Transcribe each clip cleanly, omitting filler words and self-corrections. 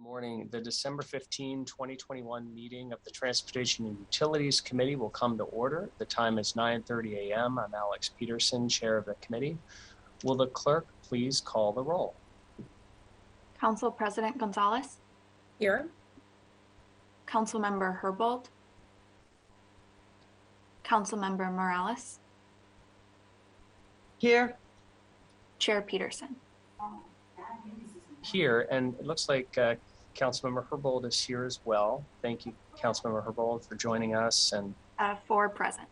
Morning. The December 15, 2021 meeting of the Transportation and Utilities Committee will come to order. The time is 9:30 a.m. I'm Alex Peterson, chair of the committee. Will the clerk please call the roll? Council President Gonzalez. Here. Councilmember Herbold. Councilmember Morales. Here. Chair Peterson. Here, and it looks like Councilmember Herbold is here as well. Thank you, Councilmember Herbold, for joining us. And 4 present.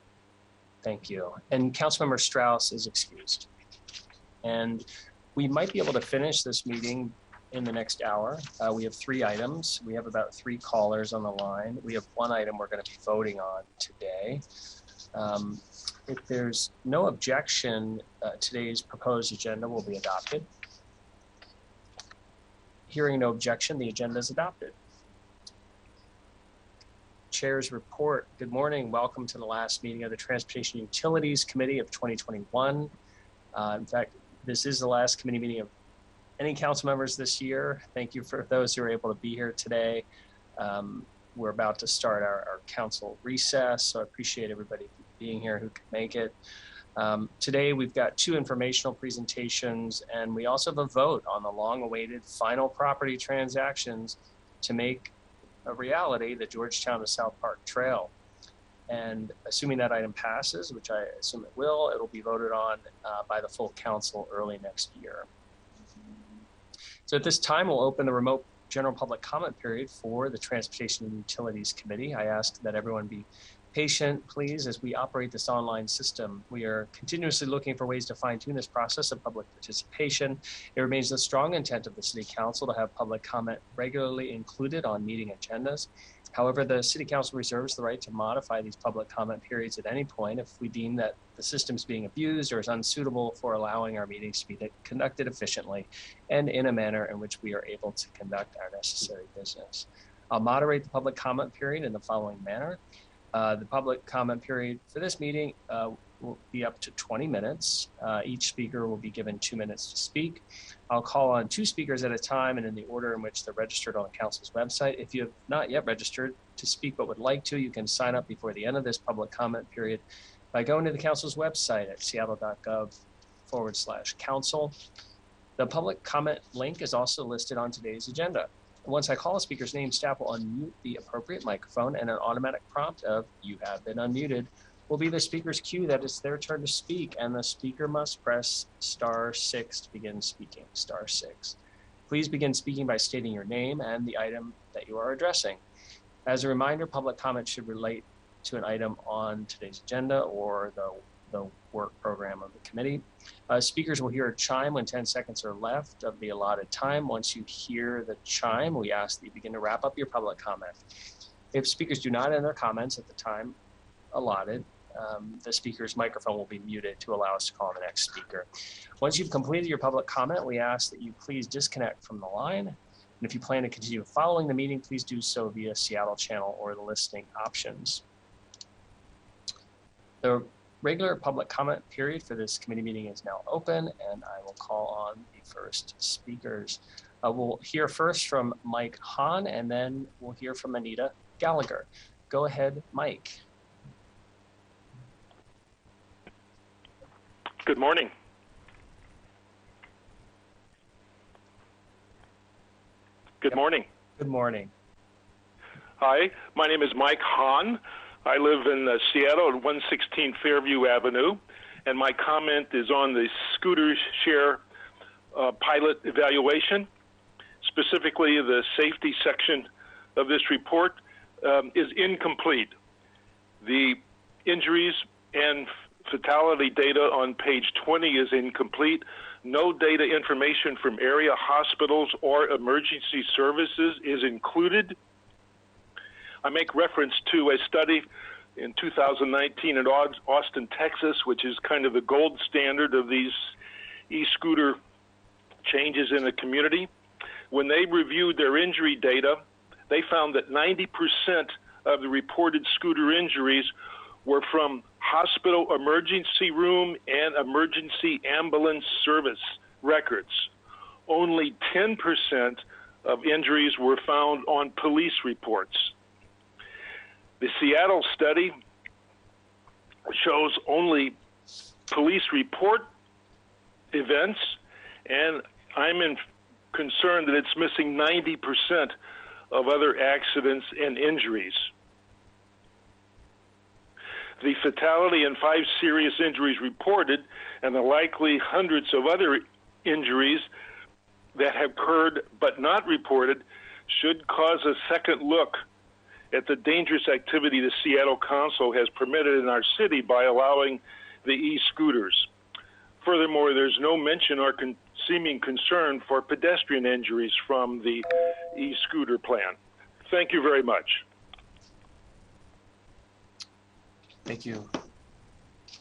Thank you. And Councilmember Strauss is excused. And we might be able to finish this meeting in the next hour. We have 3 items. We have about 3 callers on the line. We have 1 item we're going to be voting on today. If there's no objection, today's proposed agenda will be adopted. Hearing no objection, the agenda is adopted. Chair's report. Good morning. Welcome to the last meeting of the Transportation and Utilities Committee of 2021. In fact, this is the last committee meeting of any council members this year. Thank you for those who are able to be here today. We're about to start our council recess, so I appreciate everybody being here who can make it. Today we've got 2 informational presentations, and we also have a vote on the long-awaited final property transactions to make a reality the Georgetown to South Park Trail. And assuming that item passes, which I assume it will, it'll be voted on by the full council early next year. So at this time, we'll open the remote general public comment period for the Transportation and Utilities Committee. I ask that everyone be patient, please, as we operate this online system. We are continuously looking for ways to fine-tune this process of public participation. It remains the strong intent of the City Council to have public comment regularly included on meeting agendas. However, the City Council reserves the right to modify these public comment periods at any point if we deem that the system is being abused or is unsuitable for allowing our meetings to be conducted efficiently and in a manner in which we are able to conduct our necessary business. I'll moderate the public comment period in the following manner. The public comment period for this meeting will be up to 20 minutes. Each speaker will be given 2 minutes to speak. I'll call on 2 speakers at a time and in the order in which they're registered on the council's website. If you have not yet registered to speak but would like to, you can sign up before the end of this public comment period by going to the council's website at seattle.gov/council. The public comment link is also listed on today's agenda. Once I call a speaker's name, staff will unmute the appropriate microphone, and an automatic prompt of "you have been unmuted" will be the speaker's cue that it's their turn to speak, and the speaker must press *6 to begin speaking, *6. Please begin speaking by stating your name and the item that you are addressing. As a reminder, public comment should relate to an item on today's agenda or the work program of the committee. Speakers will hear a chime when 10 seconds are left of the allotted time. Once you hear the chime, we ask that you begin to wrap up your public comment. If speakers do not end their comments at the time allotted, the speaker's microphone will be muted to allow us to call on the next speaker. Once you've completed your public comment, we ask that you please disconnect from the line. And if you plan to continue following the meeting, please do so via Seattle channel or the listening options. The regular public comment period for this committee meeting is now open, and I will call on the first speakers. We'll hear first from Mike Hahn, and then we'll hear from Anita Gallagher. Go ahead, Mike. Good morning. Good morning. Good morning. Hi, my name is Mike Hahn. I live in Seattle at 116 Fairview Avenue, and my comment is on the scooter share pilot evaluation. Specifically, the safety section of this report is incomplete. The injuries and fatality data on page 20 is incomplete. No data information from area hospitals or emergency services is included. I make reference to a study in 2019 in Austin, Texas, which is kind of the gold standard of these e-scooter changes in the community. When they reviewed their injury data, they found that 90% of the reported scooter injuries were from hospital emergency room and emergency ambulance service records. Only 10% of injuries were found on police reports. The Seattle study shows only police report events, and I'm concerned that it's missing 90% of other accidents and injuries. The fatality and 5 serious injuries reported, and the likely hundreds of other injuries that have occurred but not reported, should cause a second look at the dangerous activity the Seattle Council has permitted in our city by allowing the e-scooters. Furthermore, there's no mention or seeming concern for pedestrian injuries from the e-scooter plan. Thank you very much. Thank you.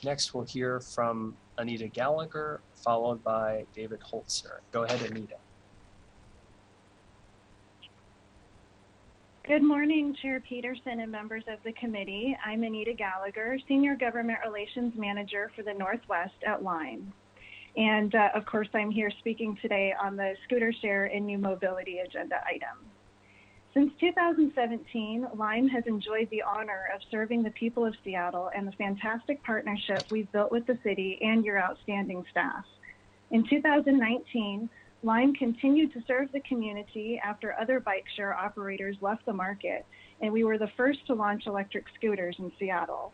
Next, we'll hear from Anita Gallagher, followed by David Holzer. Go ahead, Anita. Good morning, Chair Peterson and members of the committee. I'm Anita Gallagher, Senior Government Relations Manager for the Northwest at Lime. And of course, I'm here speaking today on the scooter share and new mobility agenda item. Since 2017, Lime has enjoyed the honor of serving the people of Seattle and the fantastic partnership we've built with the city and your outstanding staff. In 2019, Lime continued to serve the community after other bike share operators left the market, and we were the first to launch electric scooters in Seattle.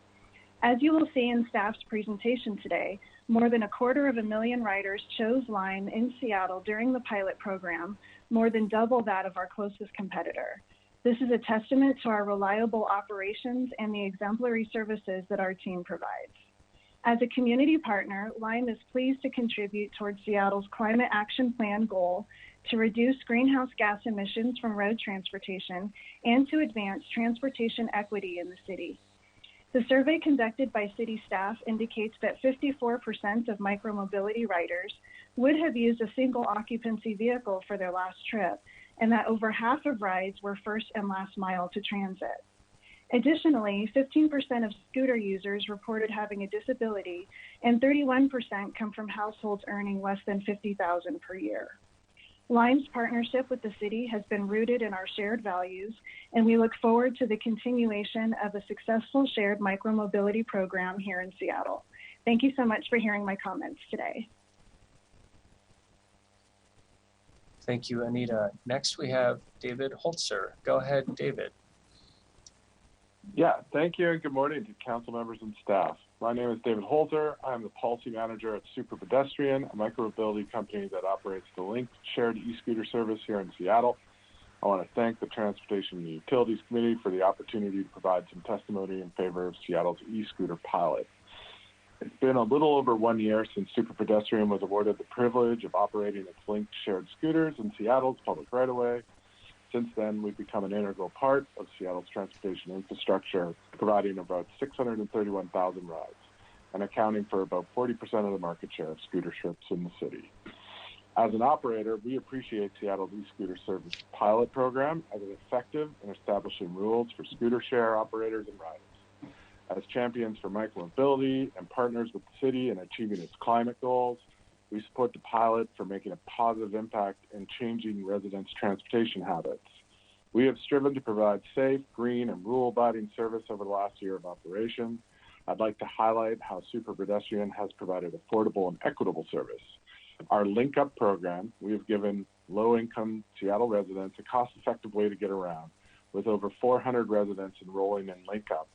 As you will see in staff's presentation today, more than 250,000 riders chose Lime in Seattle during the pilot program, more than double that of our closest competitor. This is a testament to our reliable operations and the exemplary services that our team provides. As a community partner, Lime is pleased to contribute towards Seattle's Climate Action Plan goal to reduce greenhouse gas emissions from road transportation and to advance transportation equity in the city. The survey conducted by city staff indicates that 54% of micromobility riders would have used a single occupancy vehicle for their last trip, and that over half of rides were first and last mile to transit. Additionally, 15% of scooter users reported having a disability, and 31% come from households earning less than $50,000 per year. Lime's partnership with the city has been rooted in our shared values, and we look forward to the continuation of a successful shared micromobility program here in Seattle. Thank you so much for hearing my comments today. Thank you, Anita. Next, we have David Holzer. Go ahead, David. Yeah, thank you, and good morning to council members and staff. My name is David Holzer. I'm the policy manager at Super Pedestrian, a micromobility company that operates the Link shared e-scooter service here in Seattle. I want to thank the Transportation and Utilities Committee for the opportunity to provide some testimony in favor of Seattle's e-scooter pilot. It's been a little over 1 year since Super Pedestrian was awarded the privilege of operating its Link shared scooters in Seattle's public right-of-way. Since then, we've become an integral part of Seattle's transportation infrastructure, providing about 631,000 rides and accounting for about 40% of the market share of scooter trips in the city. As an operator, we appreciate Seattle's e-scooter service pilot program as an effective in establishing rules for scooter share operators and riders. As champions for micromobility and partners with the city in achieving its climate goals, we support the pilot for making a positive impact in changing residents' transportation habits. We have striven to provide safe, green, and rule-abiding service over the last year of operation. I'd like to highlight how Super Pedestrian has provided affordable and equitable service. Our Link Up program, we have given low-income Seattle residents a cost-effective way to get around, with over 400 residents enrolling in Link Up,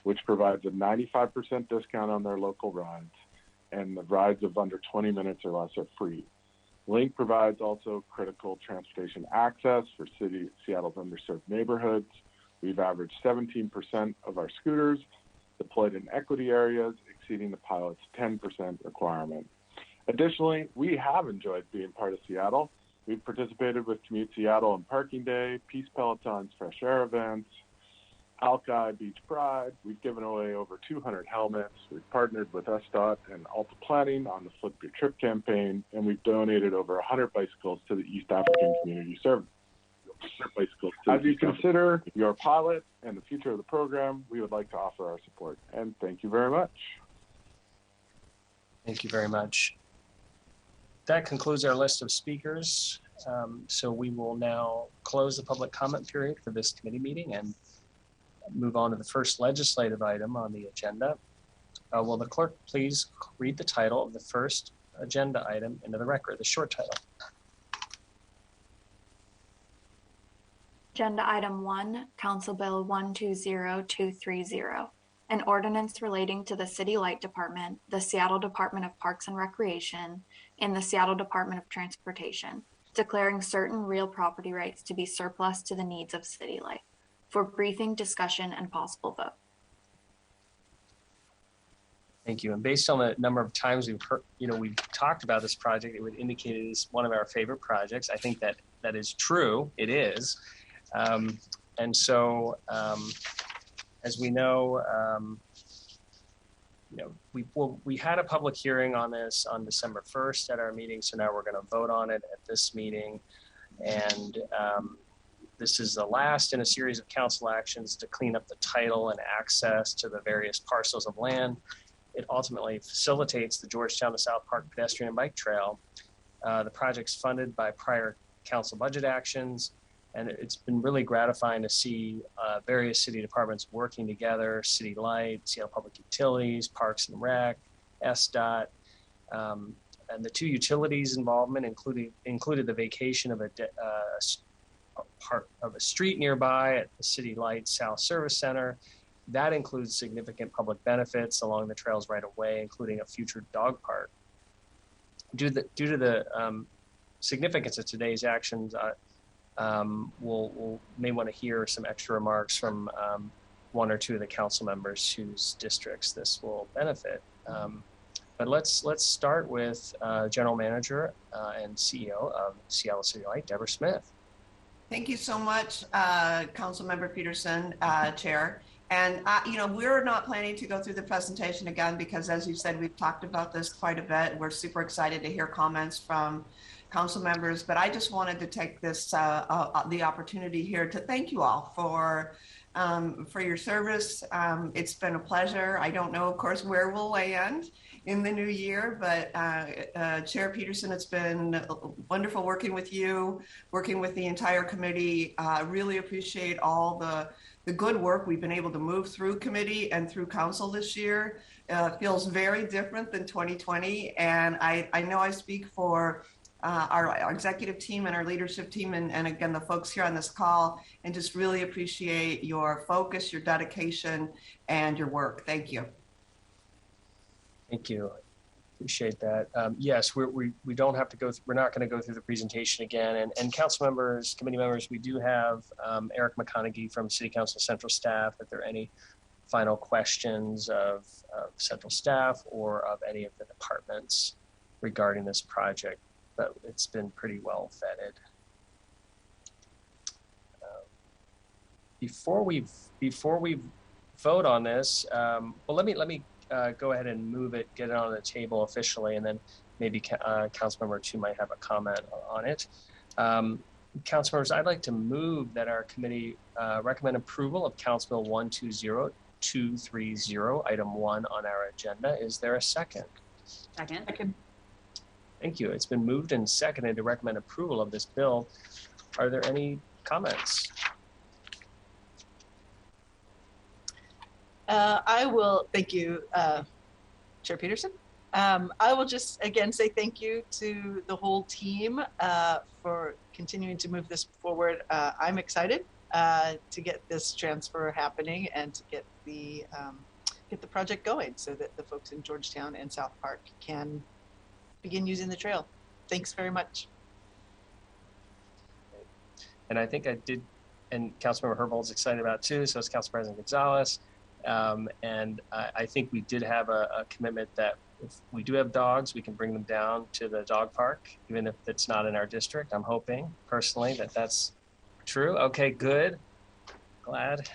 which provides a 95% discount on their local rides, and the rides of under 20 minutes or less are free. Link provides also critical transportation access for Seattle's underserved neighborhoods. We've averaged 17% of our scooters deployed in equity areas, exceeding the pilot's 10% requirement. Additionally, we have enjoyed being part of Seattle. We've participated with Commute Seattle and Parking Day, Peace Peloton's Fresh Air events, Alki Beach Pride. We've given away over 200 helmets. We've partnered with SDOT and Alta Planning on the Flip Your Trip campaign, and we've donated over 100 bicycles to the East African Community Service. As you consider your pilot and the future of the program, we would like to offer our support. And thank you very much. Thank you very much. That concludes our list of speakers. So we will now close the public comment period for this committee meeting and move on to the first legislative item on the agenda. Will the clerk please read the title of the first agenda item into the record, the short title? Agenda Item 1, Council Bill 120230, an ordinance relating to the City Light Department, the Seattle Department of Parks and Recreation, and the Seattle Department of Transportation, declaring certain real property rights to be surplus to the needs of city life, for briefing, discussion, and possible vote. Thank you. And based on the number of times we've heard, we've talked about this project, it would indicate it is one of our favorite projects. I think that is true. It is. And so, as we know, we had a public hearing on this on December 1st at our meeting. So now we're going to vote on it at this meeting. And this is the last in a series of council actions to clean up the title and access to the various parcels of land. It ultimately facilitates the Georgetown to South Park pedestrian and bike trail. The project's funded by prior council budget actions. And it's been really gratifying to see various city departments working together: City Light, Seattle Public Utilities, Parks and Rec, SDOT, and the two utilities' involvement included the vacation of a part of a street nearby at the City Light South Service Center. That includes significant public benefits along the trails right away, including a future dog park. Due to the significance of today's actions, we'll may want to hear some extra remarks from one or two of the council members whose districts this will benefit. But let's start with General Manager and CEO of Seattle City Light, Deborah Smith. Thank you so much, Councilmember Peterson, Chair. And we're not planning to go through the presentation again because, as you said, we've talked about this quite a bit. We're super excited to hear comments from council members, but I just wanted to take this the opportunity here to thank you all for your service. It's been a pleasure. I don't know, of course, where we'll end in the new year, but Chair Peterson, it's been wonderful working with you, working with the entire committee. Really appreciate all the good work we've been able to move through committee and through council this year. Feels very different than 2020, and I know I speak for our executive team and our leadership team, and again, the folks here on this call, and just really appreciate your focus, your dedication, and your work. Thank you. Thank you. Appreciate that. Yes, we don't have to go. We're not going to go through the presentation again. And council members, committee members, we do have Eric McConaughey from City Council Central Staff. If there are any final questions of Central Staff or of any of the departments regarding this project, but it's been pretty well vetted. Before we vote on this, well, let me go ahead and move it, get it on the table officially, and then maybe Councilmember 2 might have a comment on it. Council members, I'd like to move that our committee recommend approval of Council Bill 120230, item 1 on our agenda. Is there a second? Second. Thank you. It's been moved and seconded to recommend approval of this bill. Are there any comments? I will, thank you, Chair Peterson. I will just again say thank you to the whole team for continuing to move this forward. I'm excited to get this transfer happening and to get the project going so that the folks in Georgetown and South Park can begin using the trail. Thanks very much. And I think I did, and Councilmember Herbold's excited about it too, so is Council President Gonzalez. And I think we did have a commitment that if we do have dogs, we can bring them down to the dog park, even if it's not in our district. I'm hoping personally that that's true. Okay, good. Glad.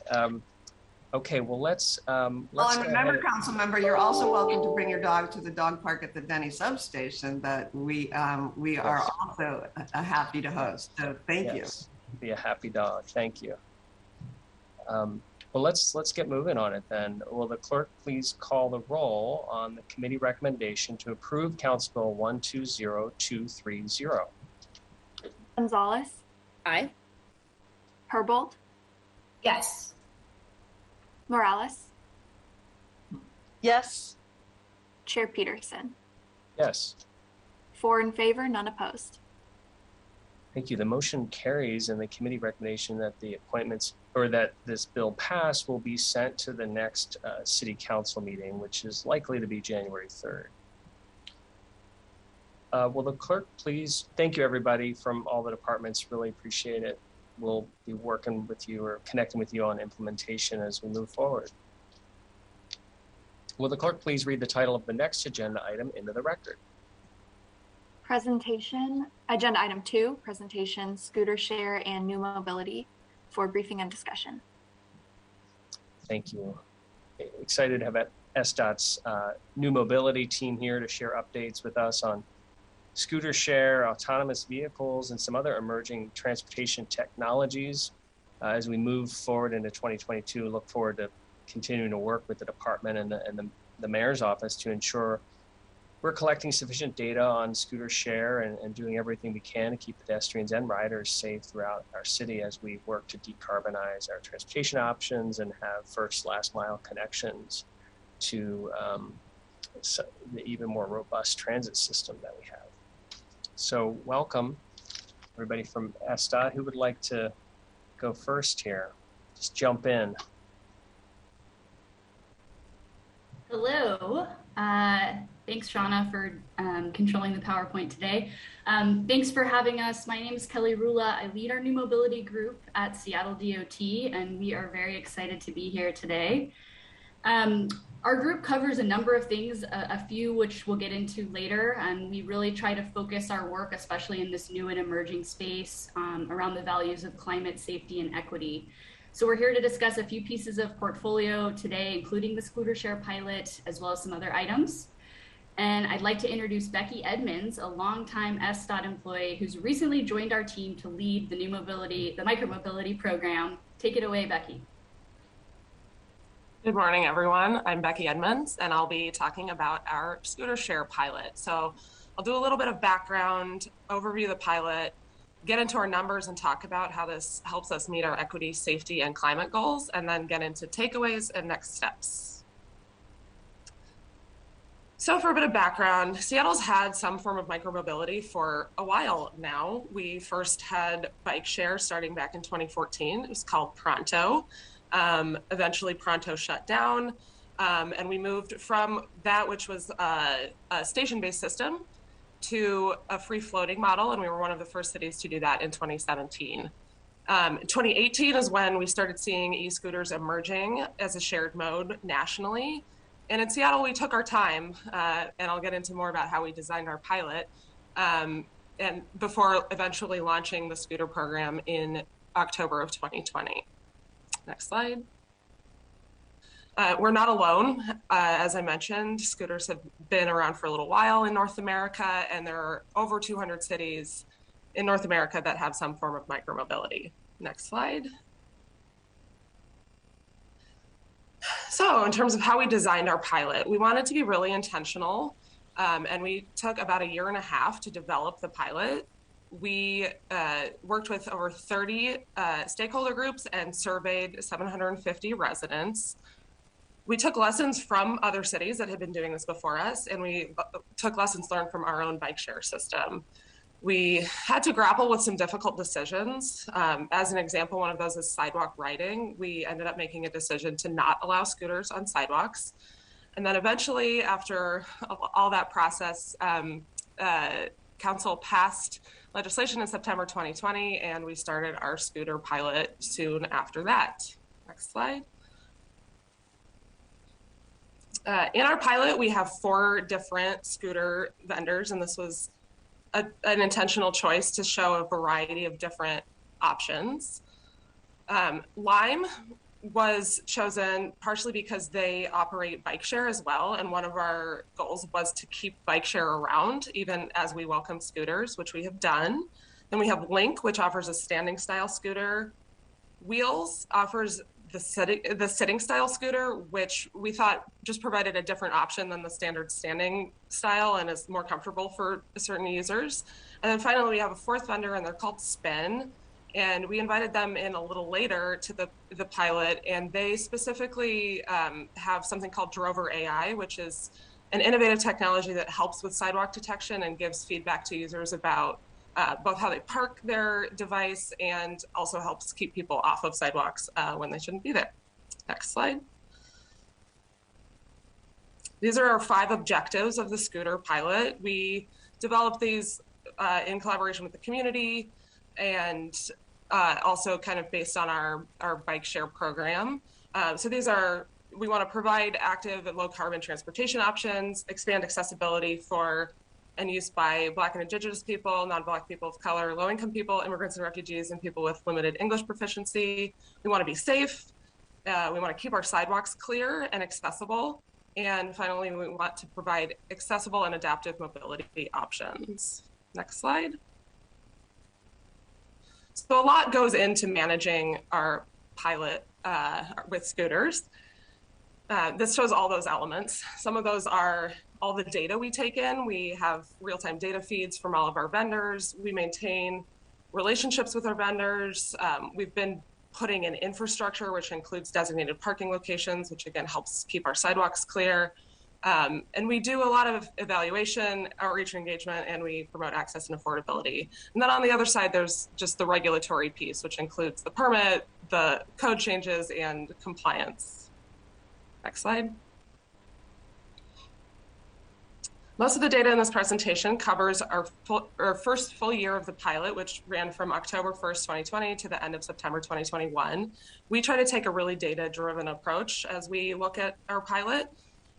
Okay, well, let's and remember, council member, you're also welcome to bring your dog to the dog park at the Denny substation that we are also happy to host. So thank you. Be a happy dog. Thank you. Well, let's get moving on it then. Will the clerk please call the roll on the committee recommendation to approve Council Bill 120230? Gonzalez, Aye. Herbold, Yes. Morales, Yes. Chair Peterson. Yes. 4 in favor, none opposed. Thank you. The motion carries, and the committee recommendation that the appointments or that this bill pass will be sent to the next city council meeting, which is likely to be January 3rd. Will the clerk please, thank you everybody from all the departments, really appreciate it. We'll be working with you or connecting with you on implementation as we move forward. Will the clerk please read the title of the next agenda item into the record? Presentation, agenda item 2, presentation, scooter share and new mobility for briefing and discussion. Thank you. Excited to have SDOT's new mobility team here to share updates with us on scooter share, autonomous vehicles, and some other emerging transportation technologies. As we move forward into 2022, look forward to continuing to work with the department and the mayor's office to ensure we're collecting sufficient data on scooter share and doing everything we can to keep pedestrians and riders safe throughout our city as we work to decarbonize our transportation options and have first, last mile connections to the even more robust transit system that we have. So welcome everybody from SDOT. Who would like to go first here? Just jump in. Hello. Thanks, Shauna, for controlling the PowerPoint today. Thanks for having us. My name is Kelly Rula. I lead our new mobility group at Seattle DOT, and we are very excited to be here today. Our group covers a number of things, a few which we'll get into later, and we really try to focus our work, especially in this new and emerging space, around the values of climate, safety, and equity. So we're here to discuss a few pieces of portfolio today, including the scooter share pilot, as well as some other items. And I'd like to introduce Becky Edmonds, a longtime SDOT employee who's recently joined our team to lead the new mobility, the micromobility program. Take it away, Becky. Good morning, everyone. I'm Becky Edmonds, and I'll be talking about our scooter share pilot. So I'll do a little bit of background, overview the pilot, get into our numbers and talk about how this helps us meet our equity, safety, and climate goals, and then get into takeaways and next steps. So for a bit of background, Seattle's had some form of micromobility for a while now. We first had bike share starting back in 2014. It was called Pronto. Eventually Pronto shut down, and we moved from that, which was a station-based system, to a free-floating model, and we were one of the first cities to do that in 2017. 2018 is when we started seeing e-scooters emerging as a shared mode nationally. And in Seattle, we took our time, and I'll get into more about how we designed our pilot, and before eventually launching the scooter program in October of 2020. Next slide. We're not alone. As I mentioned, scooters have been around for a little while in North America, and there are over 200 cities in North America that have some form of micromobility. Next slide. So in terms of how we designed our pilot, we wanted to be really intentional, and we took about 1.5 years to develop the pilot. We worked with over 30 stakeholder groups and surveyed 750 residents. We took lessons from other cities that had been doing this before us, and we took lessons learned from our own bike share system. We had to grapple with some difficult decisions. As an example, one of those is sidewalk riding. We ended up making a decision to not allow scooters on sidewalks. And then eventually, after all that process, Council passed legislation in September 2020, and we started our scooter pilot soon after that. Next slide. In our pilot, we have 4 different scooter vendors, and this was an intentional choice to show a variety of different options. Lime was chosen partially because they operate bike share as well, and one of our goals was to keep bike share around even as we welcome scooters, which we have done. Then we have Link, which offers a standing style scooter. Wheels offers the sitting style scooter, which we thought just provided a different option than the standard standing style and is more comfortable for certain users. And then finally, we have a fourth vendor, and they're called Spin. And we invited them in a little later to the pilot, and they specifically have something called Drover AI, which is an innovative technology that helps with sidewalk detection and gives feedback to users about both how they park their device and also helps keep people off of sidewalks when they shouldn't be there. Next slide. These are our 5 objectives of the scooter pilot. We developed these in collaboration with the community and also kind of based on our bike share program. So these are, we want to provide active and low carbon transportation options, expand accessibility for and use by Black and Indigenous people, non-Black people of color, low-income people, immigrants and refugees, and people with limited English proficiency. We want to be safe. We want to keep our sidewalks clear and accessible. And finally, we want to provide accessible and adaptive mobility options. Next slide. So a lot goes into managing our pilot with scooters. This shows all those elements. Some of those are all the data we take in. We have real-time data feeds from all of our vendors. We maintain relationships with our vendors. We've been putting in infrastructure, which includes designated parking locations, which again helps keep our sidewalks clear. And we do a lot of evaluation, outreach, and engagement, and we promote access and affordability. And then on the other side, there's just the regulatory piece, which includes the permit, the code changes, and compliance. Next slide. Most of the data in this presentation covers our first full year of the pilot, which ran from October 1st, 2020 to the end of September 2021. We try to take a really data-driven approach as we look at our pilot.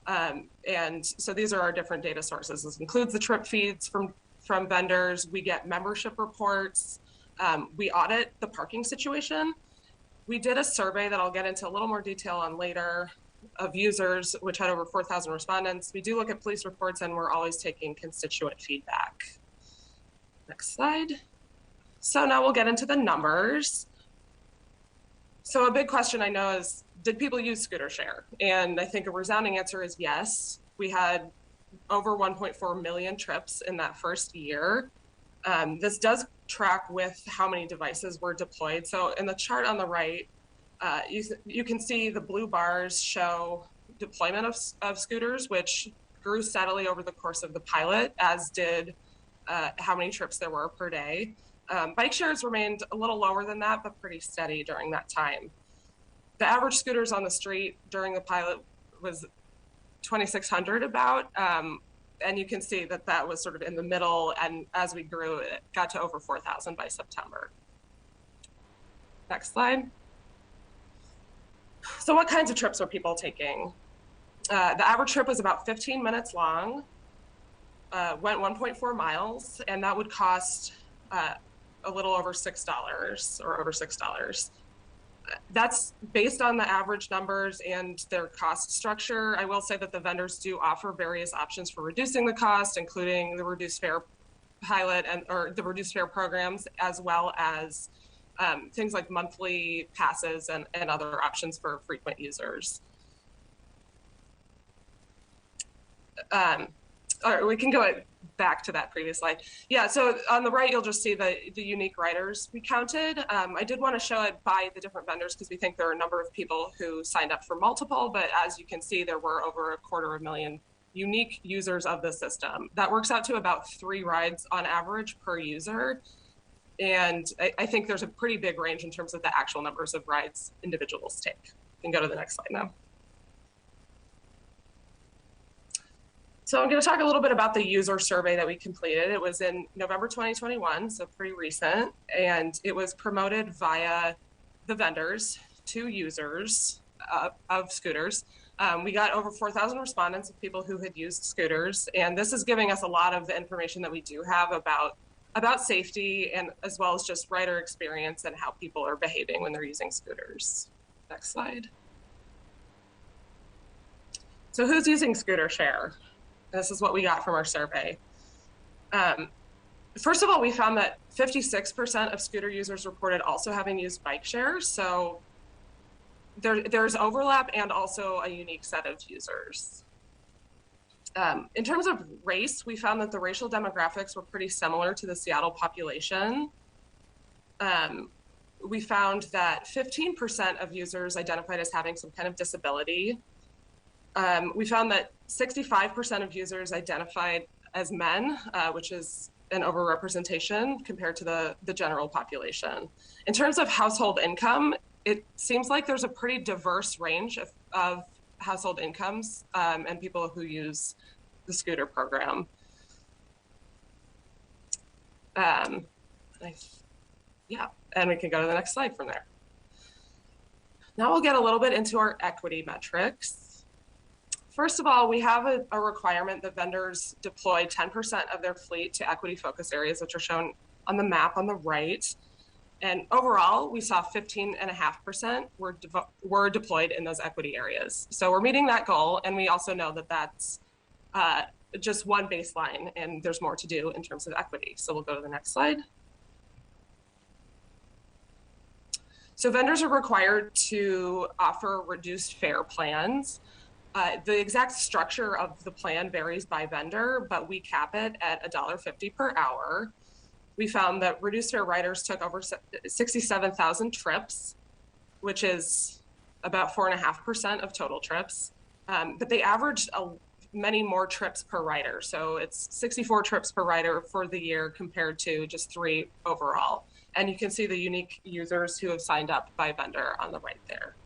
And so these are our different data sources. This includes the trip feeds from vendors. We get membership reports. We audit the parking situation. We did a survey that I'll get into a little more detail on later of users, which had over 4,000 respondents. We do look at police reports, and we're always taking constituent feedback. Next slide. So now we'll get into the numbers. So a big question I know is, did people use scooter share? And I think a resounding answer is yes. We had over 1.4 million trips in that first year. This does track with how many devices were deployed. So in the chart on the right, you can see the blue bars show deployment of scooters, which grew steadily over the course of the pilot, as did how many trips there were per day. Bike shares remained a little lower than that, but pretty steady during that time. The average scooters on the street during the pilot was 2,600 about, and you can see that that was sort of in the middle, and as we grew, it got to over 4,000 by September. Next slide. So what kinds of trips are people taking? The average trip was about 15 minutes long, went 1.4 miles, and that would cost a little over $6 or over $6. That's based on the average numbers and their cost structure. I will say that the vendors do offer various options for reducing the cost, including the reduced fare pilot or the reduced fare programs, as well as things like monthly passes and other options for frequent users. All right, we can go back to that previous slide. Yeah, so on the right, you'll just see the unique riders we counted. I did want to show it by the different vendors because we think there are a number of people who signed up for multiple, but as you can see, there were over 250,000 unique users of the system. That works out to about 3 rides on average per user. And I think there's a pretty big range in terms of the actual numbers of rides individuals take. You can go to the next slide now. So I'm going to talk a little bit about the user survey that we completed. It was in November 2021, so pretty recent, and it was promoted via the vendors to users of scooters. We got over 4,000 respondents of people who had used scooters, and this is giving us a lot of the information that we do have about safety, and as well as just rider experience and how people are behaving when they're using scooters. Next slide. So who's using scooter share? This is what we got from our survey. First of all, we found that 56% of scooter users reported also having used bike share. So there's overlap and also a unique set of users. In terms of race, we found that the racial demographics were pretty similar to the Seattle population. We found that 15% of users identified as having some kind of disability. We found that 65% of users identified as men, which is an overrepresentation compared to the general population. In terms of household income, it seems like there's a pretty diverse range of household incomes and people who use the scooter program. Yeah, and we can go to the next slide from there. Now we'll get a little bit into our equity metrics. First of all, we have a requirement that vendors deploy 10% of their fleet to equity focus areas, which are shown on the map on the right. And overall, we saw 15.5% were deployed in those equity areas. So we're meeting that goal, and we also know that that's just one baseline, and there's more to do in terms of equity. So we'll go to the next slide. So vendors are required to offer reduced fare plans. The exact structure of the plan varies by vendor, but we cap it at $1.50 per hour. We found that reduced fare riders took over 67,000 trips, which is about 4.5% of total trips. But they averaged many more trips per rider. So it's 64 trips per rider for the year compared to just 3 overall. And you can see the unique users who have signed up by vendor on the right there.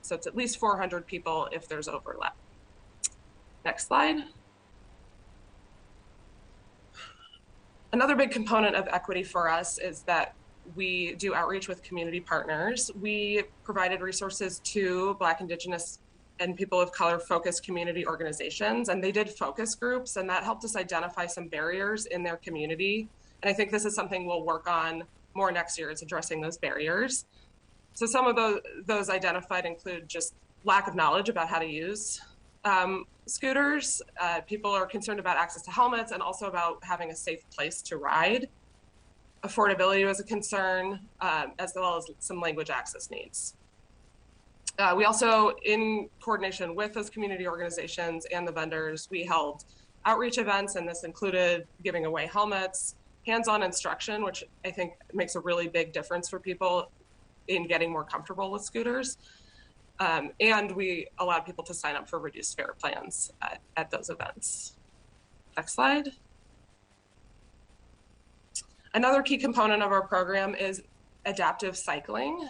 So it's at least 400 people if there's overlap. Next slide. Another big component of equity for us is that we do outreach with community partners. We provided resources to Black, Indigenous, and people of color focused community organizations, and they did focus groups, and that helped us identify some barriers in their community. And I think this is something we'll work on more next year, is addressing those barriers. So some of those identified include just lack of knowledge about how to use scooters. People are concerned about access to helmets and also about having a safe place to ride. Affordability was a concern, as well as some language access needs. We also, in coordination with those community organizations and the vendors, we held outreach events, and this included giving away helmets, hands-on instruction, which I think makes a really big difference for people in getting more comfortable with scooters. And we allowed people to sign up for reduced fare plans at those events. Next slide. Another key component of our program is adaptive cycling.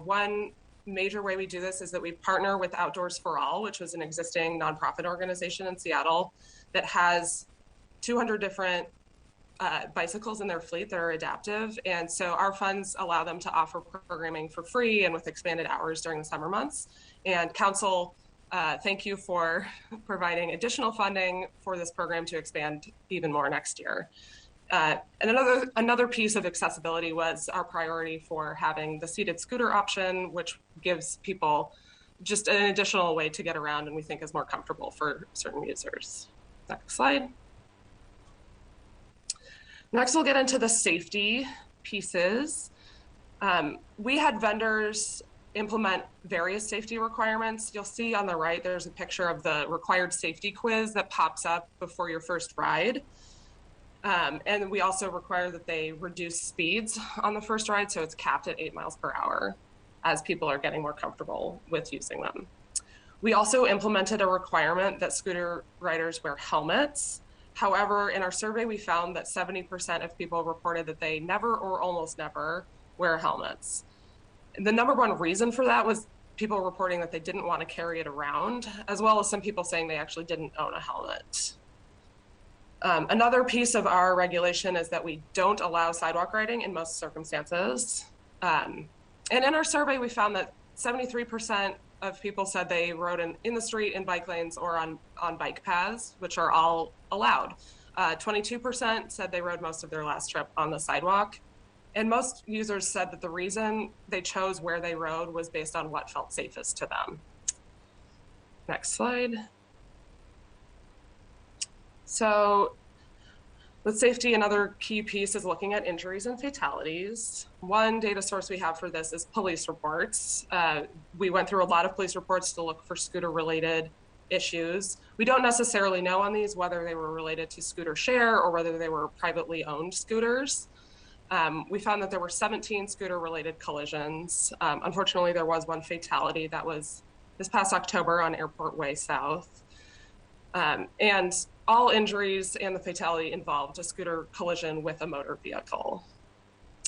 One major way we do this is that we partner with Outdoors for All, which was an existing nonprofit organization in Seattle that has 200 different bicycles in their fleet that are adaptive. And so our funds allow them to offer programming for free and with expanded hours during the summer months. And Council, thank you for providing additional funding for this program to expand even more next year. And another piece of accessibility was our priority for having the seated scooter option, which gives people just an additional way to get around and we think is more comfortable for certain users. Next slide. Next, we'll get into the safety pieces. We had vendors implement various safety requirements. You'll see on the right, there's a picture of the required safety quiz that pops up before your first ride. And we also require that they reduce speeds on the first ride, so it's capped at 8 miles per hour as people are getting more comfortable with using them. We also implemented a requirement that scooter riders wear helmets. However, in our survey, we found that 70% of people reported that they never or almost never wear helmets. And the number one reason for that was people reporting that they didn't want to carry it around, as well as some people saying they actually didn't own a helmet. Another piece of our regulation is that we don't allow sidewalk riding in most circumstances. And in our survey, we found that 73% of people said they rode in the street, in bike lanes, or on bike paths, which are all allowed. 22% said they rode most of their last trip on the sidewalk. And most users said that the reason they chose where they rode was based on what felt safest to them. Next slide. So With safety, another key piece is looking at injuries and fatalities. One data source we have for this is police reports. We went through a lot of police reports to look for scooter-related issues. We don't necessarily know on these whether they were related to scooter share or whether they were privately owned scooters. We found that there were 17 scooter-related collisions. Unfortunately, there was one fatality that was this past October on Airport Way South. And all injuries and the fatality involved a scooter collision with a motor vehicle.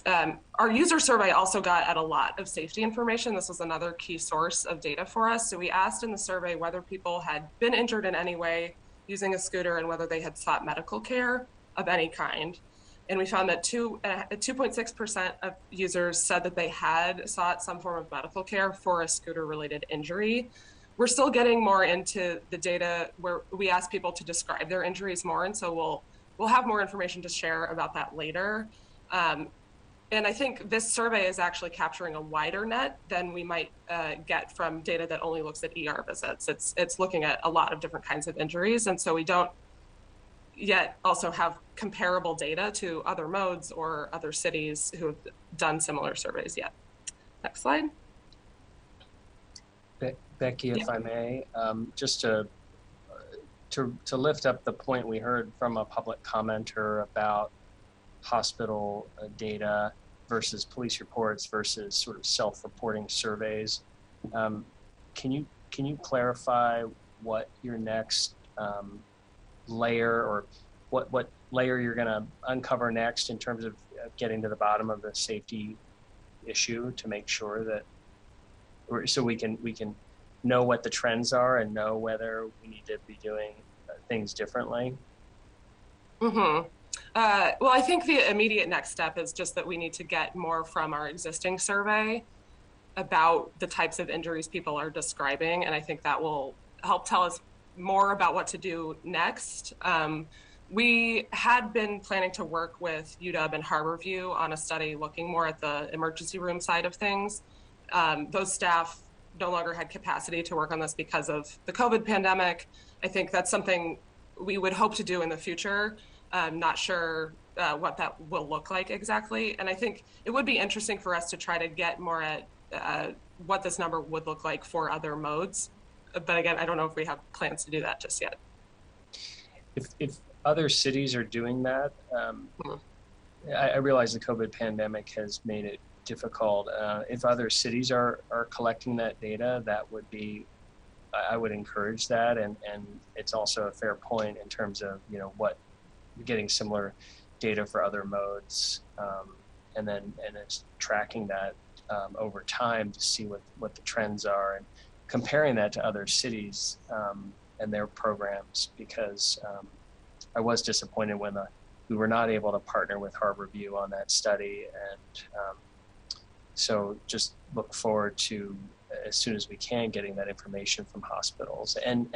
Our user survey also got at a lot of safety information. This was another key source of data for us. So we asked in the survey whether people had been injured in any way using a scooter and whether they had sought medical care of any kind. And we found that 2.6% of users said that they had sought some form of medical care for a scooter-related injury. We're still getting more into the data where we ask people to describe their injuries more, and so we'll have more information to share about that later. And I think this survey is actually capturing a wider net than we might get from data that only looks at ER visits. It's looking at a lot of different kinds of injuries, and so we don't yet also have comparable data to other modes or other cities who have done similar surveys yet. Next slide. Becky, if I may, just to lift up the point we heard from a public commenter about hospital data versus police reports versus sort of self-reporting surveys. Can you clarify what your next layer or what layer you're going to uncover next in terms of getting to the bottom of the safety issue to make sure that so we can know what the trends are and know whether we need to be doing things differently? Well, I think the immediate next step is just that we need to get more from our existing survey about the types of injuries people are describing, and I think that will help tell us more about what to do next. We had been planning to work with UW and Harborview on a study looking more at the emergency room side of things. Those staff no longer had capacity to work on this because of the COVID pandemic. I think that's something we would hope to do in the future. I'm not sure what that will look like exactly. And I think it would be interesting for us to try to get more at what this number would look like for other modes. But again, I don't know if we have plans to do that just yet. If other cities are doing that, I realize the COVID pandemic has made it difficult. If other cities are collecting that data, that would be, I would encourage that. And it's also a fair point in terms of, what getting similar data for other modes, and it's tracking that over time to see what the trends are and comparing that to other cities and their programs, because I was disappointed when we were not able to partner with Harborview on that study. And so just look forward to, as soon as we can, getting that information from hospitals and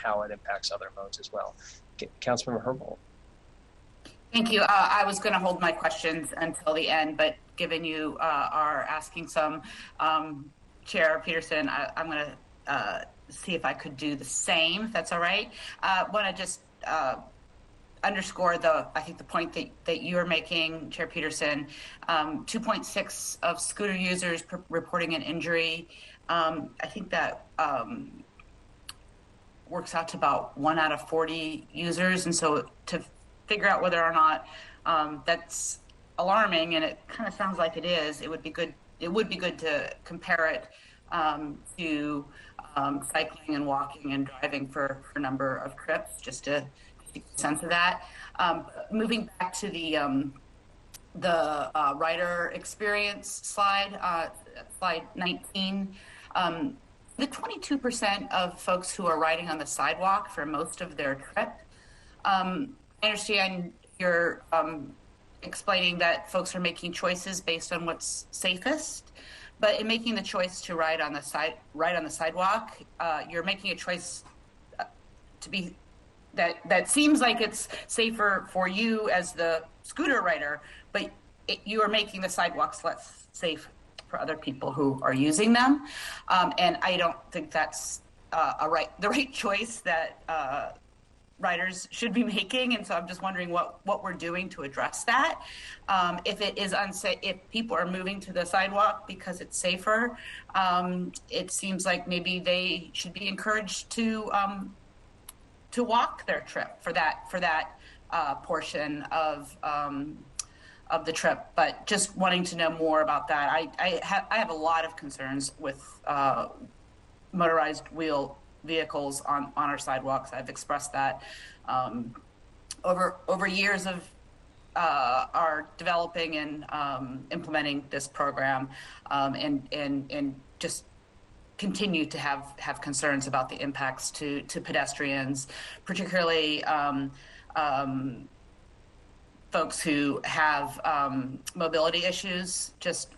how it impacts other modes as well. Councilmember Herbold. Thank you. I was going to hold my questions until the end, but given you are asking some, Chair Peterson, I'm going to see if I could do the same, if that's all right. I want to just underscore I think the point that you're making, Chair Peterson. 2.6 of scooter users reporting an injury. I think that works out to about 1 out of 40 users, and so to figure out whether or not that's alarming, and it kind of sounds like it is, it would be good to compare it to cycling and walking and driving for a number of trips, just to get a sense of that. Moving back to the rider experience slide, slide 19, the 22% of folks who are riding on the sidewalk for most of their trip. I understand you're explaining that folks are making choices based on what's safest, but in making the choice to ride on the sidewalk, you're making a choice to be that seems like it's safer for you as the scooter rider, but you are making the sidewalks less safe for other people who are using them, and I don't think that's the right choice that riders should be making. And so I'm just wondering what we're doing to address that. If it is unsafe, if people are moving to the sidewalk because it's safer, it seems like maybe they should be encouraged to walk their trip for that portion of the trip. But just wanting to know more about that. I have a lot of concerns with motorized wheel vehicles on our sidewalks. I've expressed that over years of our developing and implementing this program, and just continue to have concerns about the impacts to pedestrians, particularly folks who have mobility issues. Just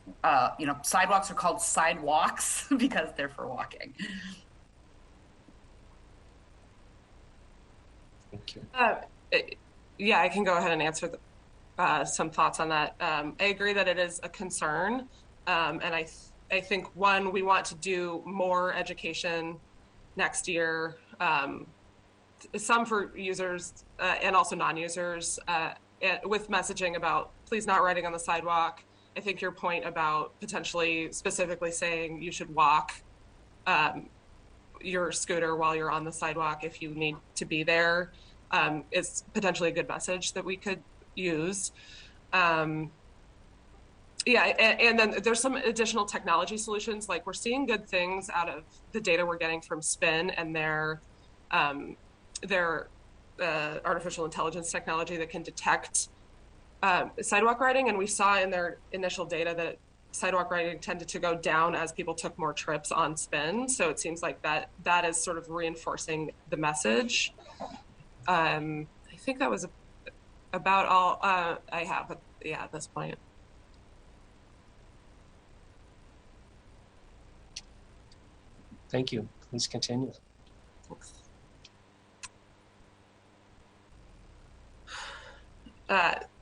sidewalks are called sidewalks because they're for walking. Thank you. Yeah, I can go ahead and answer some thoughts on that. I agree that it is a concern, and I think one, we want to do more education next year, some for users and also non-users, with messaging about please not riding on the sidewalk. I think your point about potentially specifically saying you should walk your scooter while you're on the sidewalk if you need to be there is potentially a good message that we could use. And then there's some additional technology solutions. Like, we're seeing good things out of the data we're getting from Spin and their artificial intelligence technology that can detect sidewalk riding. And we saw in their initial data that sidewalk riding tended to go down as people took more trips on Spin. So it seems like that is sort of reinforcing the message. I think that was about all I have at this point. Thank you. Please continue.